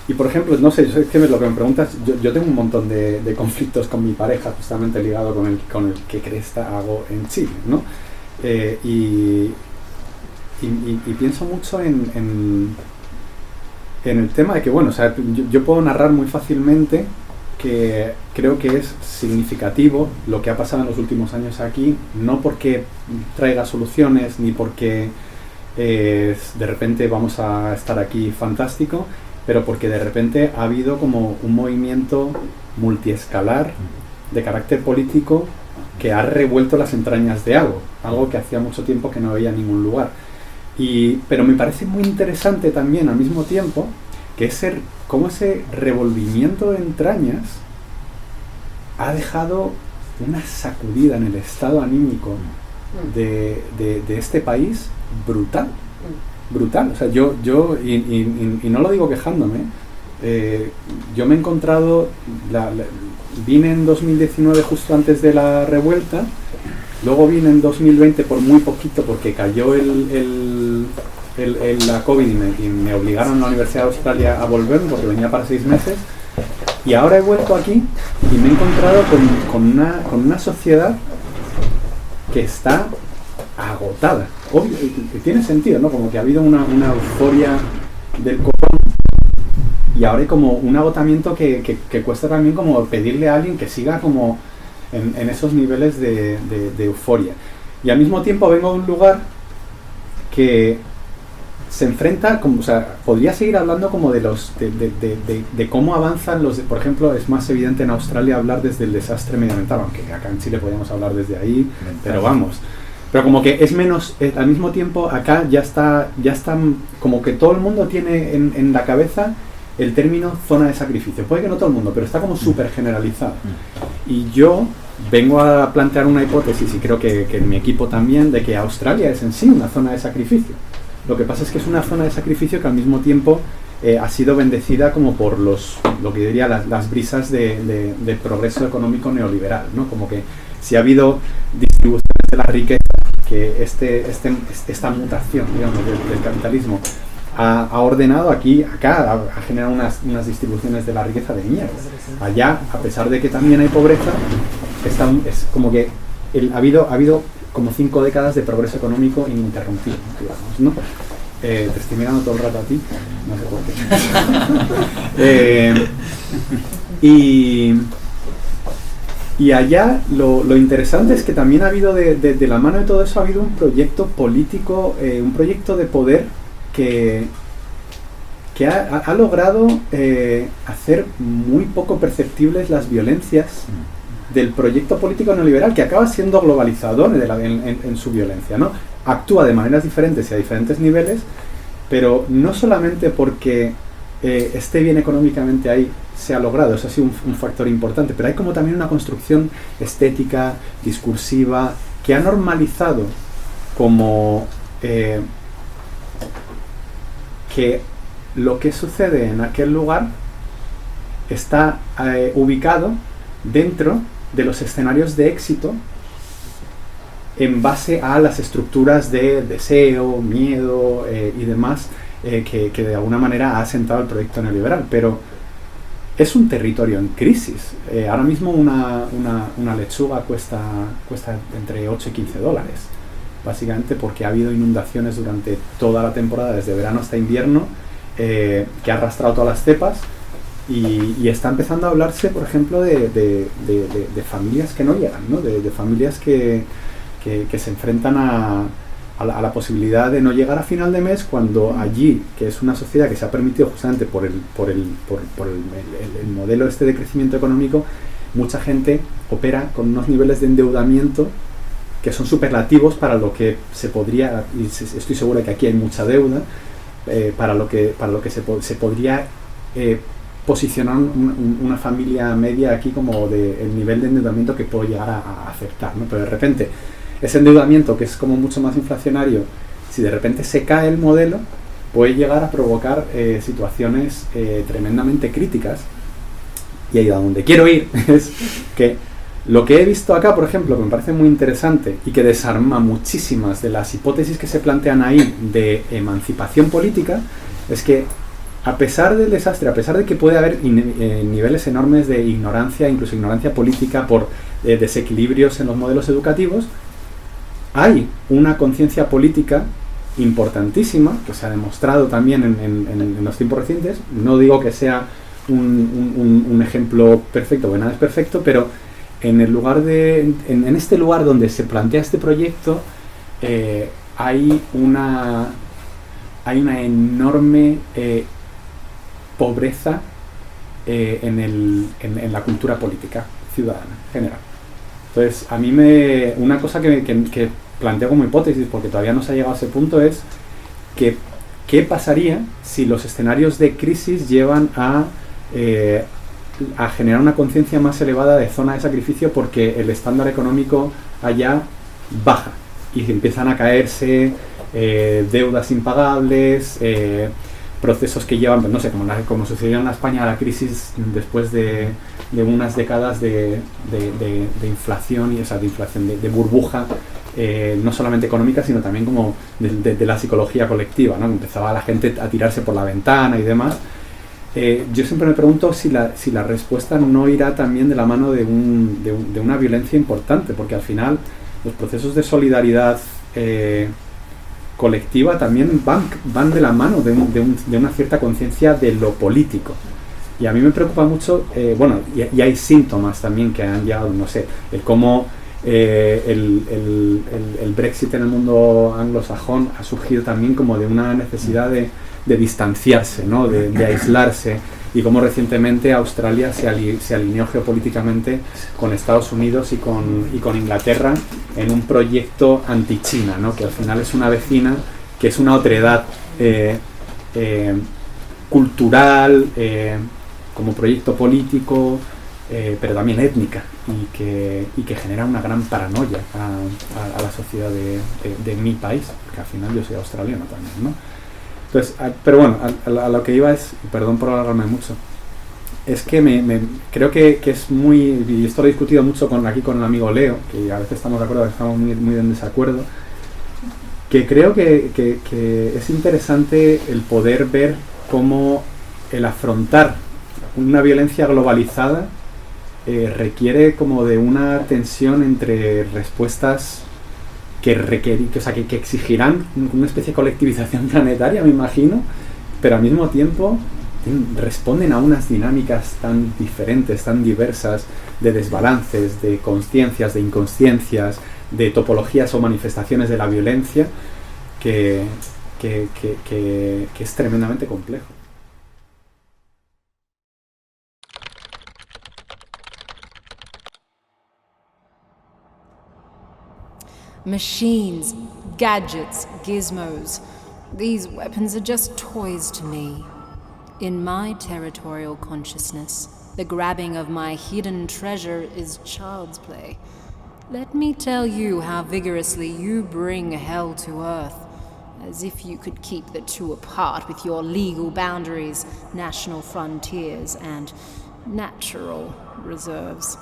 Y por ejemplo, no sé, es que lo que me preguntas, yo tengo un montón de conflictos con mi pareja, justamente ligado con el que cresta hago en Chile, ¿no? Y pienso mucho en el tema de que, bueno, o sea, yo puedo narrar muy fácilmente que creo que es significativo lo que ha pasado en los últimos años aquí, no porque traiga soluciones ni porque de repente vamos a estar aquí fantástico, pero porque de repente ha habido como un movimiento multiescalar de carácter político que ha revuelto las entrañas de algo que hacía mucho tiempo que no veía en ningún lugar. Pero me parece muy interesante también al mismo tiempo que cómo ese revolvimiento de entrañas ha dejado una sacudida en el estado anímico de este país brutal. O sea, yo no lo digo quejándome, yo me he encontrado, vine en 2019 justo antes de la revuelta, luego vine en 2020 por muy poquito porque cayó la COVID y me obligaron a la Universidad de Australia a volver porque venía para 6 meses, y ahora he vuelto aquí y me he encontrado con una sociedad que está agotada. Obvio, tiene sentido, ¿no? Como que ha habido una euforia del copón y ahora hay como un agotamiento que cuesta también como pedirle a alguien que siga como en esos niveles de euforia. Y al mismo tiempo vengo de un lugar que se enfrenta, como, o sea, podría seguir hablando como de cómo avanzan por ejemplo, es más evidente en Australia hablar desde el desastre medioambiental, aunque acá en Chile podríamos hablar desde ahí, pero vamos. Pero como que es menos, al mismo tiempo acá ya está como que todo el mundo tiene en la cabeza el término zona de sacrificio. Puede que no todo el mundo, pero está como súper generalizado. Y yo vengo a plantear una hipótesis, y creo que en mi equipo también, de que Australia es en sí una zona de sacrificio. Lo que pasa es que es una zona de sacrificio que al mismo tiempo ha sido bendecida como por lo que diría las brisas del progreso económico neoliberal, ¿no? Como que si ha habido distribuciones de la riqueza, que esta mutación, digamos, del capitalismo ha ordenado acá ha generado unas distribuciones de la riqueza de mierda. Allá, a pesar de que también hay pobreza, es como que ha habido como 5 décadas de progreso económico ininterrumpido, digamos, ¿no? Te estoy mirando todo el rato a ti, no sé por qué. Y allá lo interesante es que también ha habido, de la mano de todo eso, ha habido un proyecto político, un proyecto de poder que que ha logrado hacer muy poco perceptibles las violencias del proyecto político neoliberal, que acaba siendo globalizador en su violencia, ¿no? Actúa de maneras diferentes y a diferentes niveles, pero no solamente porque esté bien económicamente ahí se ha logrado, eso ha sido un factor importante, pero hay como también una construcción estética, discursiva, que ha normalizado como que lo que sucede en aquel lugar está ubicado dentro de los escenarios de éxito en base a las estructuras de deseo, miedo y demás que de alguna manera ha asentado el proyecto neoliberal. Pero es un territorio en crisis. Ahora mismo una lechuga cuesta entre 8 y 15 dólares, básicamente porque ha habido inundaciones durante toda la temporada, desde verano hasta invierno, que ha arrastrado todas las cepas. Y está empezando a hablarse, por ejemplo, de familias que no llegan, ¿no? De familias que se enfrentan a la posibilidad de no llegar a final de mes, cuando allí, que es una sociedad que se ha permitido justamente por el modelo este de crecimiento económico, mucha gente opera con unos niveles de endeudamiento que son superlativos para lo que se podría, y estoy seguro de que aquí hay mucha deuda, para lo que se podría posicionar una familia media aquí como el nivel de endeudamiento que puedo llegar a aceptar, ¿no? Pero de repente ese endeudamiento, que es como mucho más inflacionario, si de repente se cae el modelo, puede llegar a provocar situaciones tremendamente críticas. Y ahí a donde quiero ir es que lo que he visto acá, por ejemplo, que me parece muy interesante y que desarma muchísimas de las hipótesis que se plantean ahí de emancipación política, es que a pesar del desastre, a pesar de que puede haber niveles enormes de ignorancia, incluso ignorancia política por desequilibrios en los modelos educativos, hay una conciencia política importantísima, que se ha demostrado también en los tiempos recientes. No digo que sea un ejemplo perfecto, porque nada es perfecto, pero en este lugar donde se plantea este proyecto, hay una enorme pobreza en la cultura política ciudadana en general. Entonces, a mí una cosa que planteo como hipótesis, porque todavía no se ha llegado a ese punto, es que ¿qué pasaría si los escenarios de crisis llevan a generar una conciencia más elevada de zona de sacrificio, porque el estándar económico allá baja y empiezan a caerse deudas impagables, procesos que llevan, pues no sé, como sucedió en España la crisis después de unas décadas de inflación, y esa de burbuja, no solamente económica, sino también como de la psicología colectiva, ¿no? Empezaba la gente a tirarse por la ventana y demás. Yo siempre me pregunto si la respuesta no irá también de la mano de una violencia importante, porque al final los procesos de solidaridad colectiva también van de la mano de una cierta conciencia de lo político. Y a mí me preocupa mucho, y hay síntomas también que han llegado, no sé, el cómo el Brexit en el mundo anglosajón ha surgido también como de una necesidad de distanciarse, ¿no? de aislarse, y cómo recientemente Australia se alineó geopolíticamente con Estados Unidos y con Inglaterra en un proyecto anti-China, ¿no? Que al final es una vecina, que es una otredad cultural, como proyecto político, pero también étnica, y que genera una gran paranoia a la sociedad de mi país, que al final yo soy australiano también, ¿no? Entonces, pero bueno, a lo que iba es, perdón por alargarme mucho, es que creo que es muy, y esto lo he discutido mucho aquí con el amigo Leo, que a veces estamos de acuerdo, a veces estamos muy en desacuerdo, que creo que es interesante el poder ver cómo el afrontar una violencia globalizada requiere como de una tensión entre respuestas que exigirán una especie de colectivización planetaria, me imagino, pero al mismo tiempo responden a unas dinámicas tan diferentes, tan diversas, de desbalances, de consciencias, de inconsciencias, de topologías o manifestaciones de la violencia, que es tremendamente complejo. Machines, gadgets, gizmos. These weapons are just toys to me. In my territorial consciousness, the grabbing of my hidden treasure is child's play. Let me tell you how vigorously you bring hell to earth, as if you could keep the two apart with your legal boundaries, national frontiers, and natural reserves.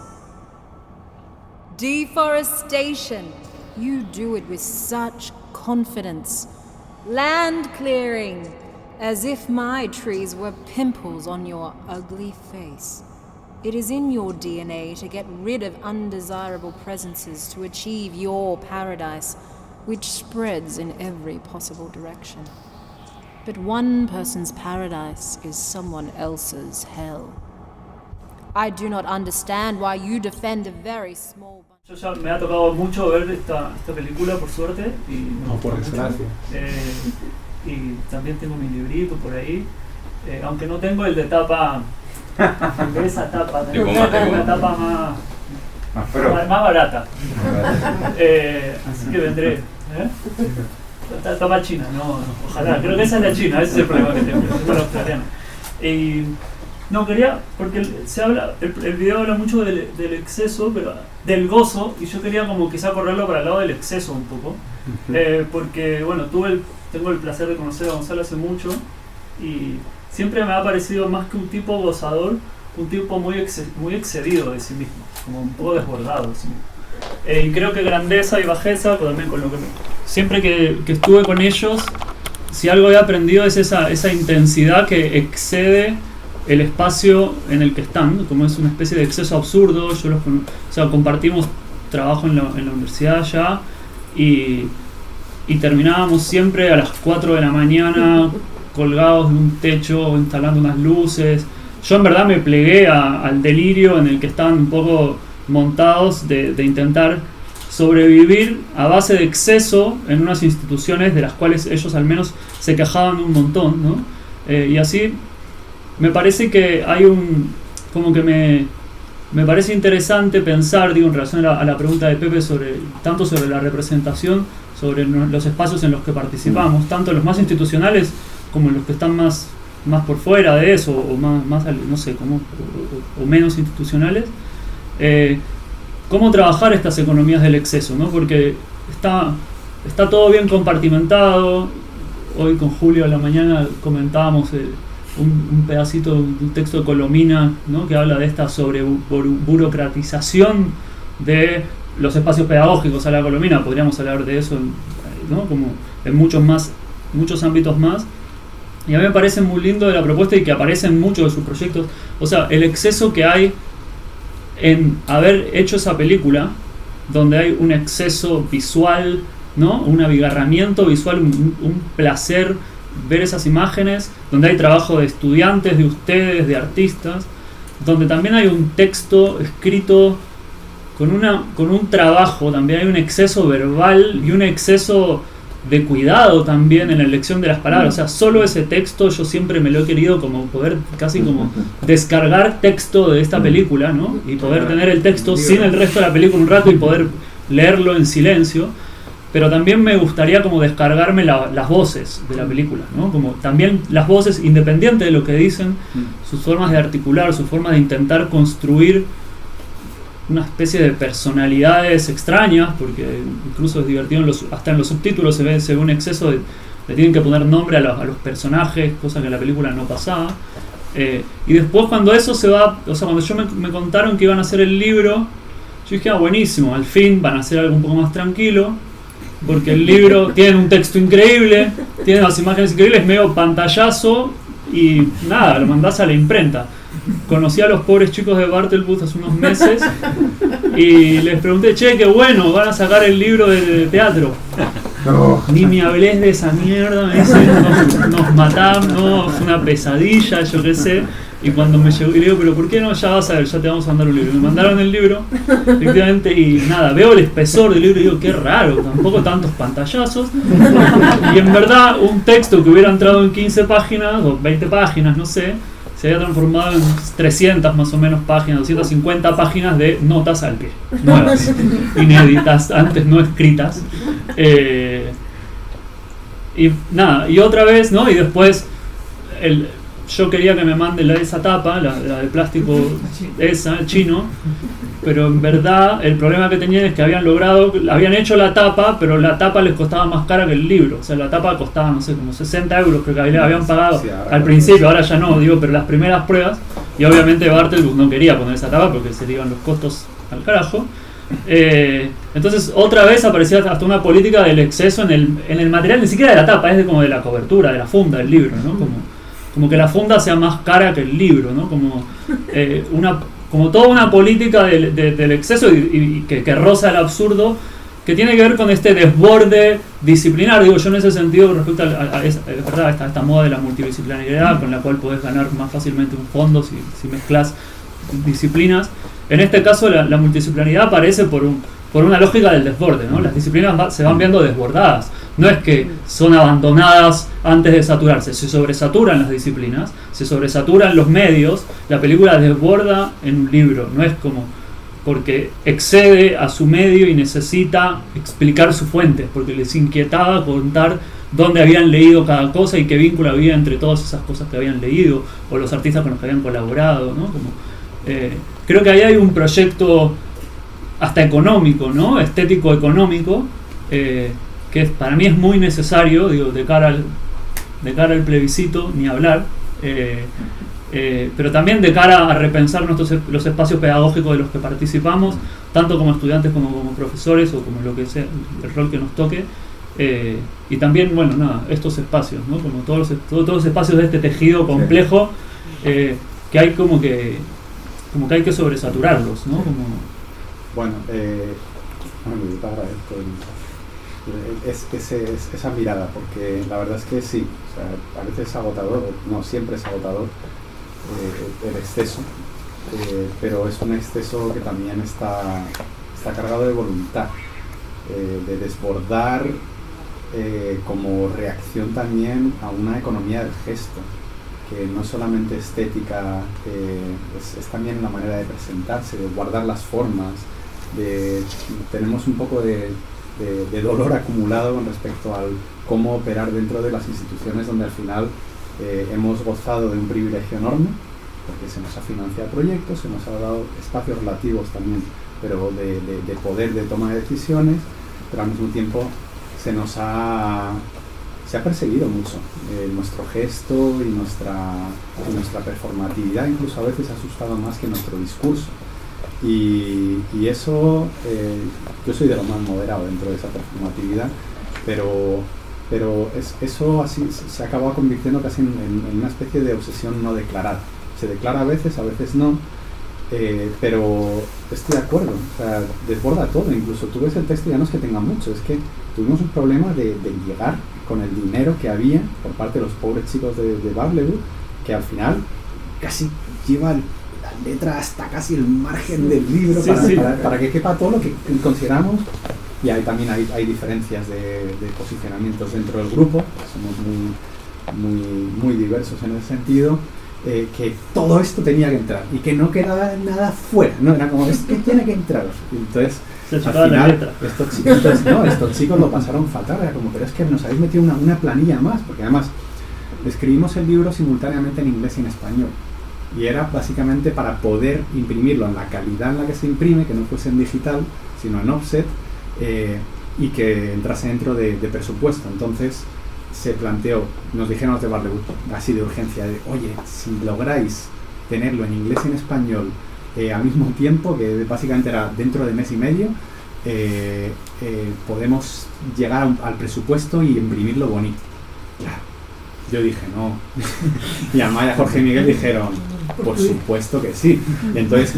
Deforestation. You do it with such confidence. Land clearing. As if my trees were pimples on your ugly face. It is in your DNA to get rid of undesirable presences to achieve your paradise, which spreads in every possible direction. But one person's paradise is someone else's hell. I do not understand why you defend a very small bunch. Yo ya me ha tocado mucho ver esta película, por suerte. Y No, por desgracia. Y también tengo mi librito por ahí, aunque no tengo el de tapa, el de esa tapa, tengo una tapa más barata. Así que vendré. Tapa china, no, ojalá, creo que esa es la china, ese es el problema que tengo, es la australiana. Y no quería, porque se habla, el video habla mucho del exceso, pero del gozo, y yo quería como quizá correrlo para el lado del exceso un poco, porque bueno, tengo el placer de conocer a Gonzalo hace mucho y siempre me ha parecido más que un tipo gozador, un tipo muy excedido de sí mismo, como un poco desbordado de sí mismo. Y creo que grandeza y bajeza, pues también con lo que siempre que estuve con ellos, si algo he aprendido es esa intensidad que excede el espacio en el que están, como es una especie de exceso absurdo. Compartimos trabajo en la universidad ya y terminábamos siempre a las 4 de la mañana colgados de un techo, instalando unas luces. Yo en verdad me plegué al delirio en el que estaban un poco montados de intentar sobrevivir a base de exceso en unas instituciones de las cuales ellos al menos se quejaban un montón, ¿no? Y así me parece que hay como que me parece interesante pensar, digo, en relación a la pregunta de Pepe tanto sobre la representación, sobre los espacios en los que participamos, tanto los más institucionales como los que están más por fuera de eso, o más no sé, o menos institucionales, cómo trabajar estas economías del exceso, ¿no? Porque está todo bien compartimentado. Hoy con Julio a la mañana comentábamos un pedacito de un texto de Colomina, ¿no? Que habla de esta burocratización de los espacios pedagógicos a la Colomina. Podríamos hablar de eso, ¿no? Como en muchos ámbitos más. Y a mí me parece muy lindo de la propuesta y que aparece en muchos de sus proyectos. O sea, el exceso que hay en haber hecho esa película, donde hay un exceso visual, ¿no? Un abigarramiento visual, un placer ver esas imágenes, donde hay trabajo de estudiantes, de ustedes, de artistas, donde también hay un texto escrito con un trabajo, también hay un exceso verbal y un exceso de cuidado también en la elección de las palabras. O sea, solo ese texto yo siempre me lo he querido como poder casi como descargar texto de esta película, ¿no? Y poder tener el texto sin el resto de la película un rato y poder leerlo en silencio. Pero también me gustaría como descargarme las voces de la película, ¿no? Como también las voces, independiente de lo que dicen, sus formas de articular, sus formas de intentar construir una especie de personalidades extrañas, porque incluso es divertido, hasta en los subtítulos se ve un exceso le tienen que poner nombre a los personajes, cosa que en la película no pasaba. Y después cuando eso se va, o sea, cuando me contaron que iban a hacer el libro, yo dije, buenísimo, al fin van a hacer algo un poco más tranquilo, porque el libro tiene un texto increíble, tiene las imágenes increíbles, medio pantallazo, y nada, lo mandás a la imprenta. Conocí a los pobres chicos de Bartelbooth hace unos meses y les pregunté, che, qué bueno, van a sacar el libro de teatro. No. Ni me hables de esa mierda, me dicen, nos matamos, no, fue una pesadilla, yo qué sé. Y cuando me llegó, y le digo, pero ¿por qué no? Ya vas a ver, ya te vamos a mandar un libro. Me mandaron el libro, efectivamente, y nada, veo el espesor del libro y digo, qué raro, tampoco tantos pantallazos. Y en verdad, un texto que hubiera entrado en 15 páginas, o 20 páginas, no sé, se había transformado en 300 más o menos páginas, 250 páginas de notas al pie, nuevas, inéditas, antes no escritas. Y nada, y otra vez, ¿no? Y después yo quería que me mande esa tapa, la de plástico esa, el chino, pero en verdad el problema que tenían es que habían hecho la tapa, pero la tapa les costaba más cara que el libro. O sea, la tapa costaba, no sé, como 60 euros, creo que habían pagado al principio, ahora ya no, digo, pero las primeras pruebas, y obviamente Bartel no quería poner esa tapa porque se le iban los costos al carajo. Entonces otra vez aparecía hasta una política del exceso en el material, ni siquiera de la tapa, es como de la cobertura, de la funda del libro, ¿no? Como que la funda sea más cara que el libro, ¿no? Como toda una política del exceso y que roza el absurdo, que tiene que ver con este desborde disciplinar. Digo yo en ese sentido respecto a esta moda de la multidisciplinariedad, con la cual podés ganar más fácilmente un fondo si mezclas disciplinas. En este caso la multidisciplinaridad aparece por una lógica del desborde, ¿no? Las disciplinas se van viendo desbordadas. No es que son abandonadas antes de saturarse, se sobresaturan las disciplinas, se sobresaturan los medios, la película desborda en un libro, no es como porque excede a su medio y necesita explicar sus fuentes, porque les inquietaba contar dónde habían leído cada cosa y qué vínculo había entre todas esas cosas que habían leído, o los artistas con los que habían colaborado, ¿no? Creo que ahí hay un proyecto hasta económico, ¿no? Estético económico, que para mí es muy necesario, digo, de cara al plebiscito, ni hablar, pero también de cara a repensar los espacios pedagógicos de los que participamos, tanto como estudiantes como profesores o como lo que sea, el rol que nos toque, y también, bueno, nada, estos espacios, ¿no? Como todos los espacios de este tejido complejo, que hay como que hay que sobresaturarlos, ¿no? Bueno, yo te agradezco esa mirada, porque la verdad es que sí, o sea, a veces es agotador, no siempre es agotador el exceso, pero es un exceso que también está cargado de voluntad, de desbordar como reacción también a una economía del gesto, que no es solamente estética, es también la manera de presentarse, de guardar las formas, tenemos un poco de dolor acumulado con respecto al cómo operar dentro de las instituciones donde al final hemos gozado de un privilegio enorme, porque se nos ha financiado proyectos, se nos ha dado espacios relativos también, pero de poder de toma de decisiones, pero al mismo tiempo se ha perseguido mucho nuestro gesto y nuestra performatividad, incluso a veces ha asustado más que nuestro discurso. Y eso, yo soy de lo más moderado dentro de esa performatividad, pero eso así se acaba convirtiendo casi en una especie de obsesión no declarada. Se declara a veces no, pero estoy de acuerdo, o sea, desborda todo. Incluso tú ves el texto y ya no es que tenga mucho, es que tuvimos un problema de llegar con el dinero que había por parte de los pobres chicos de Barleby, que al final casi lleva la letra hasta casi el margen del libro, para que quepa todo lo que consideramos. Y ahí también hay diferencias de posicionamientos dentro del grupo, somos muy diversos en ese sentido, que todo esto tenía que entrar y que no quedaba nada fuera, no era como, es que tiene que entrar. Entonces al final estos chicos lo pasaron fatal, era como, pero es que nos habéis metido una planilla más, porque además escribimos el libro simultáneamente en inglés y en español, y era básicamente para poder imprimirlo en la calidad en la que se imprime, que no fuese en digital sino en offset, y que entrase dentro de presupuesto. Entonces se planteó, nos dijeron los de Barleby, así de urgencia, de oye, si lográis tenerlo en inglés y en español al mismo tiempo, que básicamente era dentro de mes y medio, podemos llegar al presupuesto y imprimirlo bonito. Claro, yo dije no. Y Amaya, Jorge y Miguel dijeron, por supuesto que sí. Entonces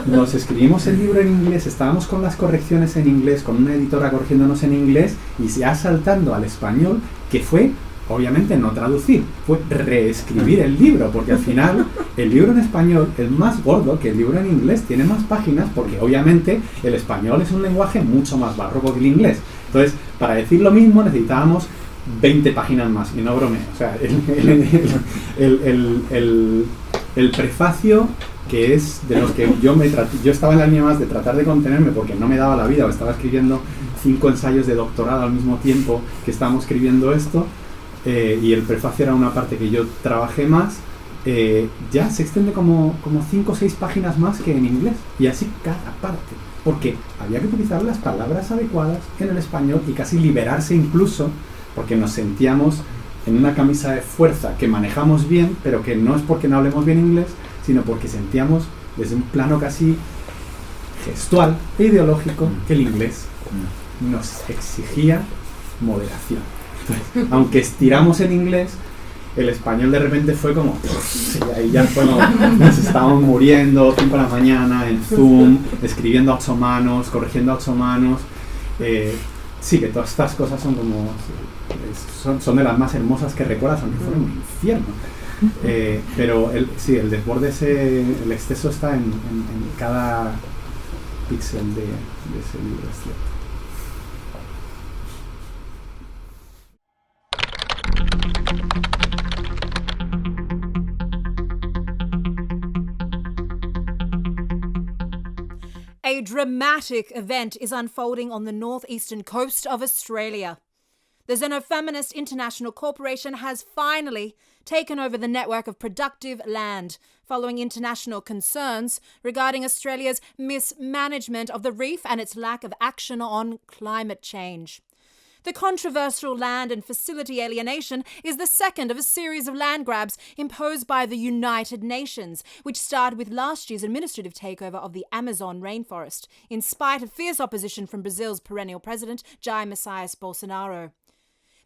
nos escribimos el libro en inglés, estábamos con las correcciones en inglés, con una editora corrigiéndonos en inglés, y ya saltando al español, que fue obviamente no traducir, fue reescribir el libro, porque al final el libro en español es más gordo que el libro en inglés, tiene más páginas, porque obviamente el español es un lenguaje mucho más barroco que el inglés. Entonces, para decir lo mismo necesitábamos 20 páginas más, y no bromeo. O sea, el prefacio, que es de los que yo estaba en la línea más de tratar de contenerme porque no me daba la vida, o estaba escribiendo 5 ensayos de doctorado al mismo tiempo que estábamos escribiendo esto, y el prefacio era una parte que yo trabajé más. Ya se extiende como 5 o 6 páginas más que en inglés, y así cada parte, porque había que utilizar las palabras adecuadas en el español y casi liberarse incluso, porque nos sentíamos en una camisa de fuerza que manejamos bien, pero que no es porque no hablemos bien inglés, sino porque sentíamos desde un plano casi gestual e ideológico que el inglés nos exigía moderación. Entonces, aunque estiramos en inglés, el español de repente fue como, y ahí ya fue como, nos estábamos muriendo 5 de la mañana en Zoom, escribiendo a 8 manos, corrigiendo a 8 manos. Sí, que todas estas cosas son como, son de las más hermosas que recuerdas, aunque fueron un infierno. Pero el desborde, el exceso está en cada píxel de ese libro, es cierto. A dramatic event is unfolding on the northeastern coast of Australia. The Xenofeminist International Corporation has finally taken over the network of productive land, following international concerns regarding Australia's mismanagement of the reef and its lack of action on climate change. The controversial land and facility alienation is the second of a series of land grabs imposed by the United Nations, which started with last year's administrative takeover of the Amazon rainforest, in spite of fierce opposition from Brazil's perennial president, Jair Messias Bolsonaro.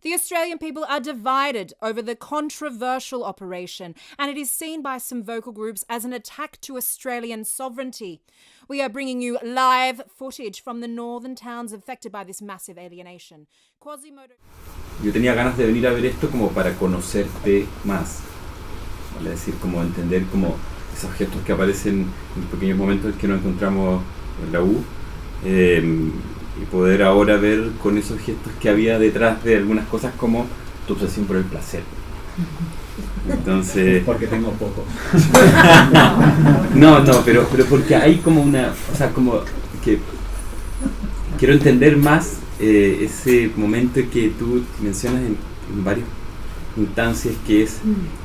The Australian people are divided over the controversial operation, and it is seen by some vocal groups as an attack to Australian sovereignty. We are bringing you live footage from the northern towns affected by this massive alienation. Quasimodo. Yo tenía ganas de venir a ver esto como para conocerte más, ¿vale? Es decir, como entender como esos gestos que aparecen en pequeños momentos que nos encontramos en la U, y poder ahora ver con esos gestos que había detrás de algunas cosas como tu obsesión por el placer. Entonces, porque tengo poco. No, pero porque hay como una, o sea, como que quiero entender más ese momento que tú mencionas en varias instancias, que es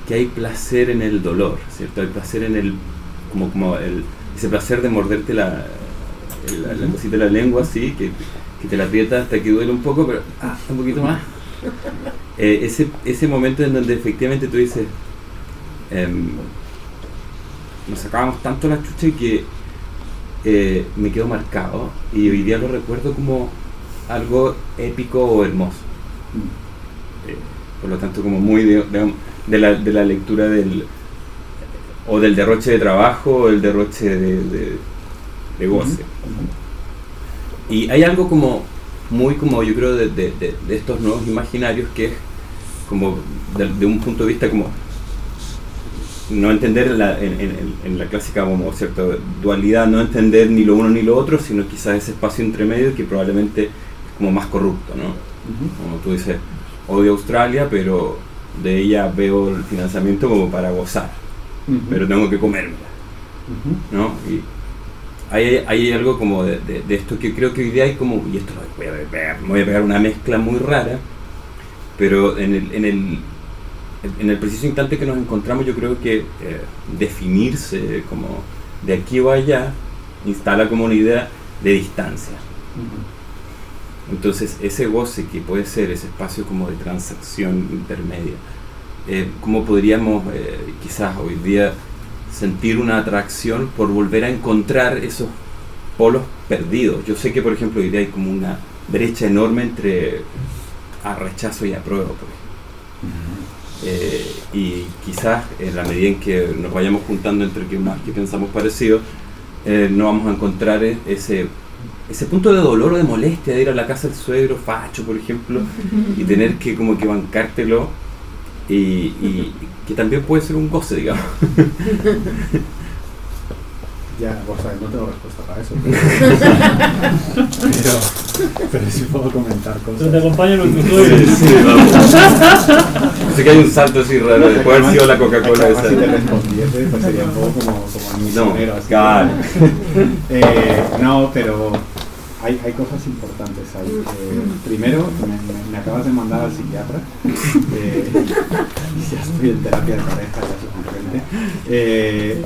que hay placer en el dolor, ¿cierto? Hay placer en el ese placer de morderte la cosita de la lengua, así, que te la aprieta hasta que duele un poco, pero un poquito más. Ese momento en donde efectivamente tú dices, nos sacábamos tanto la chucha que me quedó marcado, y hoy día lo recuerdo como algo épico o hermoso. Por lo tanto, como muy de la lectura del derroche de trabajo o el derroche de goce. Y hay algo como muy como yo creo de estos nuevos imaginarios, que es como de un punto de vista como no entender en la clásica como cierta dualidad, no entender ni lo uno ni lo otro, sino quizás ese espacio entre medio que probablemente es como más corrupto, ¿no? Como tú dices, odio Australia, pero de ella veo el financiamiento como para gozar, pero tengo que comérmela, ¿no? Y hay algo como de esto que creo que hoy día hay como, y esto me voy a pegar una mezcla muy rara, pero en el preciso instante que nos encontramos, yo creo que definirse como de aquí o allá instala como una idea de distancia. Entonces ese goce que puede ser ese espacio como de transacción intermedia, ¿cómo podríamos quizás hoy día sentir una atracción por volver a encontrar esos polos perdidos? Yo sé que, por ejemplo, hoy día hay como una brecha enorme entre rechazo y apruebo, y quizás en la medida en que nos vayamos juntando entre que más que pensamos parecido, no vamos a encontrar ese punto de dolor o de molestia de ir a la casa del suegro facho, por ejemplo, y tener que como que bancártelo, y que también puede ser un goce, digamos. Ya, o sea, no tengo respuesta para eso. Pero sí puedo comentar cosas. Pero te acompaño en lo que estoy. Sí, vamos. Sé que hay un salto así raro de cuál ha sido la Coca-Cola esa. Si te respondiese, pues sería un poco como el misionero. No, así. claro. No, pero hay cosas importantes ahí. Primero, me acabas de mandar al psiquiatra. Ya estoy en terapia de pareja, ya es suficiente.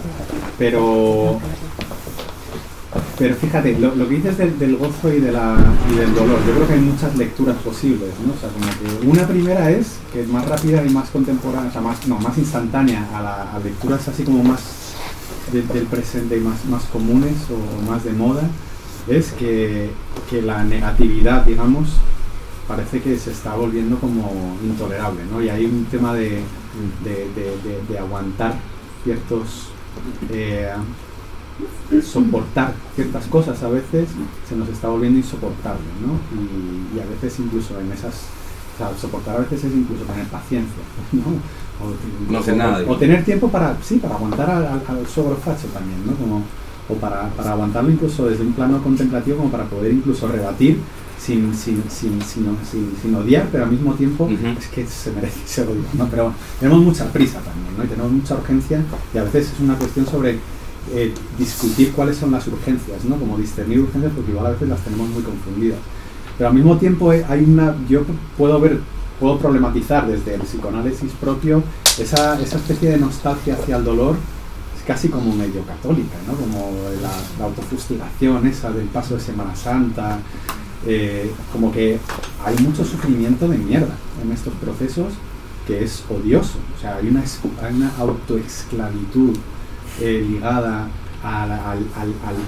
Pero fíjate, lo que dices del gozo y del dolor, yo creo que hay muchas lecturas posibles, ¿no? O sea, como que una primera es, que es más rápida y más contemporánea, o sea, más instantánea a lecturas así como más del presente y más comunes o más de moda, es que la negatividad, digamos, parece que se está volviendo como intolerable, ¿no? Y hay un tema de aguantar ciertos... soportar ciertas cosas a veces se nos está volviendo insoportable, ¿no? Y a veces incluso en esas... O sea, soportar a veces es incluso tener paciencia, ¿no? No sé nada. O tener tiempo para aguantar al sogro facho también, ¿no? O para aguantarlo incluso desde un plano contemplativo, como para poder incluso rebatir sin odiar, pero al mismo tiempo es que se merece ser odiado, ¿no? Pero bueno, tenemos mucha prisa también, ¿no? Y tenemos mucha urgencia, y a veces es una cuestión sobre discutir cuáles son las urgencias, ¿no? Como discernir urgencias, porque igual a veces las tenemos muy confundidas. Pero al mismo tiempo yo puedo problematizar desde el psicoanálisis propio esa especie de nostalgia hacia el dolor, es casi como medio católica, ¿no? Como la autofustigación esa del paso de Semana Santa, como que hay mucho sufrimiento de mierda en estos procesos que es odioso. O sea, hay una autoesclavitud ligada al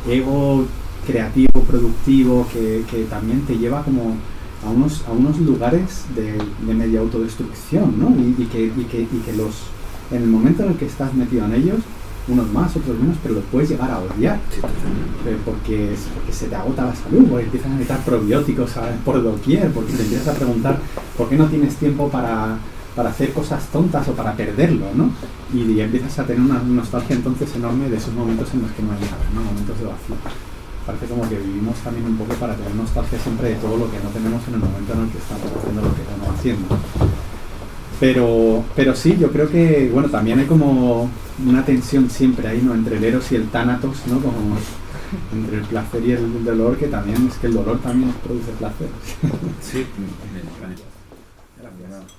ego creativo, productivo, que también te lleva como a unos lugares de media autodestrucción, ¿no? Y que en el momento en el que estás metido en ellos, unos más, otros menos, pero los puedes llegar a odiar, porque se te agota la salud, porque empiezan a necesitar probióticos por doquier, porque te empiezas a preguntar por qué no tienes tiempo para hacer cosas tontas o para perderlo, ¿no? Y empiezas a tener una nostalgia entonces enorme de esos momentos en los que no hay nada, ¿no? Momentos de vacío. Parece como que vivimos también un poco para tener nostalgia siempre de todo lo que no tenemos en el momento en el que estamos haciendo lo que estamos haciendo. Pero sí, yo creo que, bueno, también hay como una tensión siempre ahí, ¿no? Entre el eros y el tánatos, ¿no? Como entre el placer y el dolor, que también es que el dolor también produce placer. Sí. Gracias.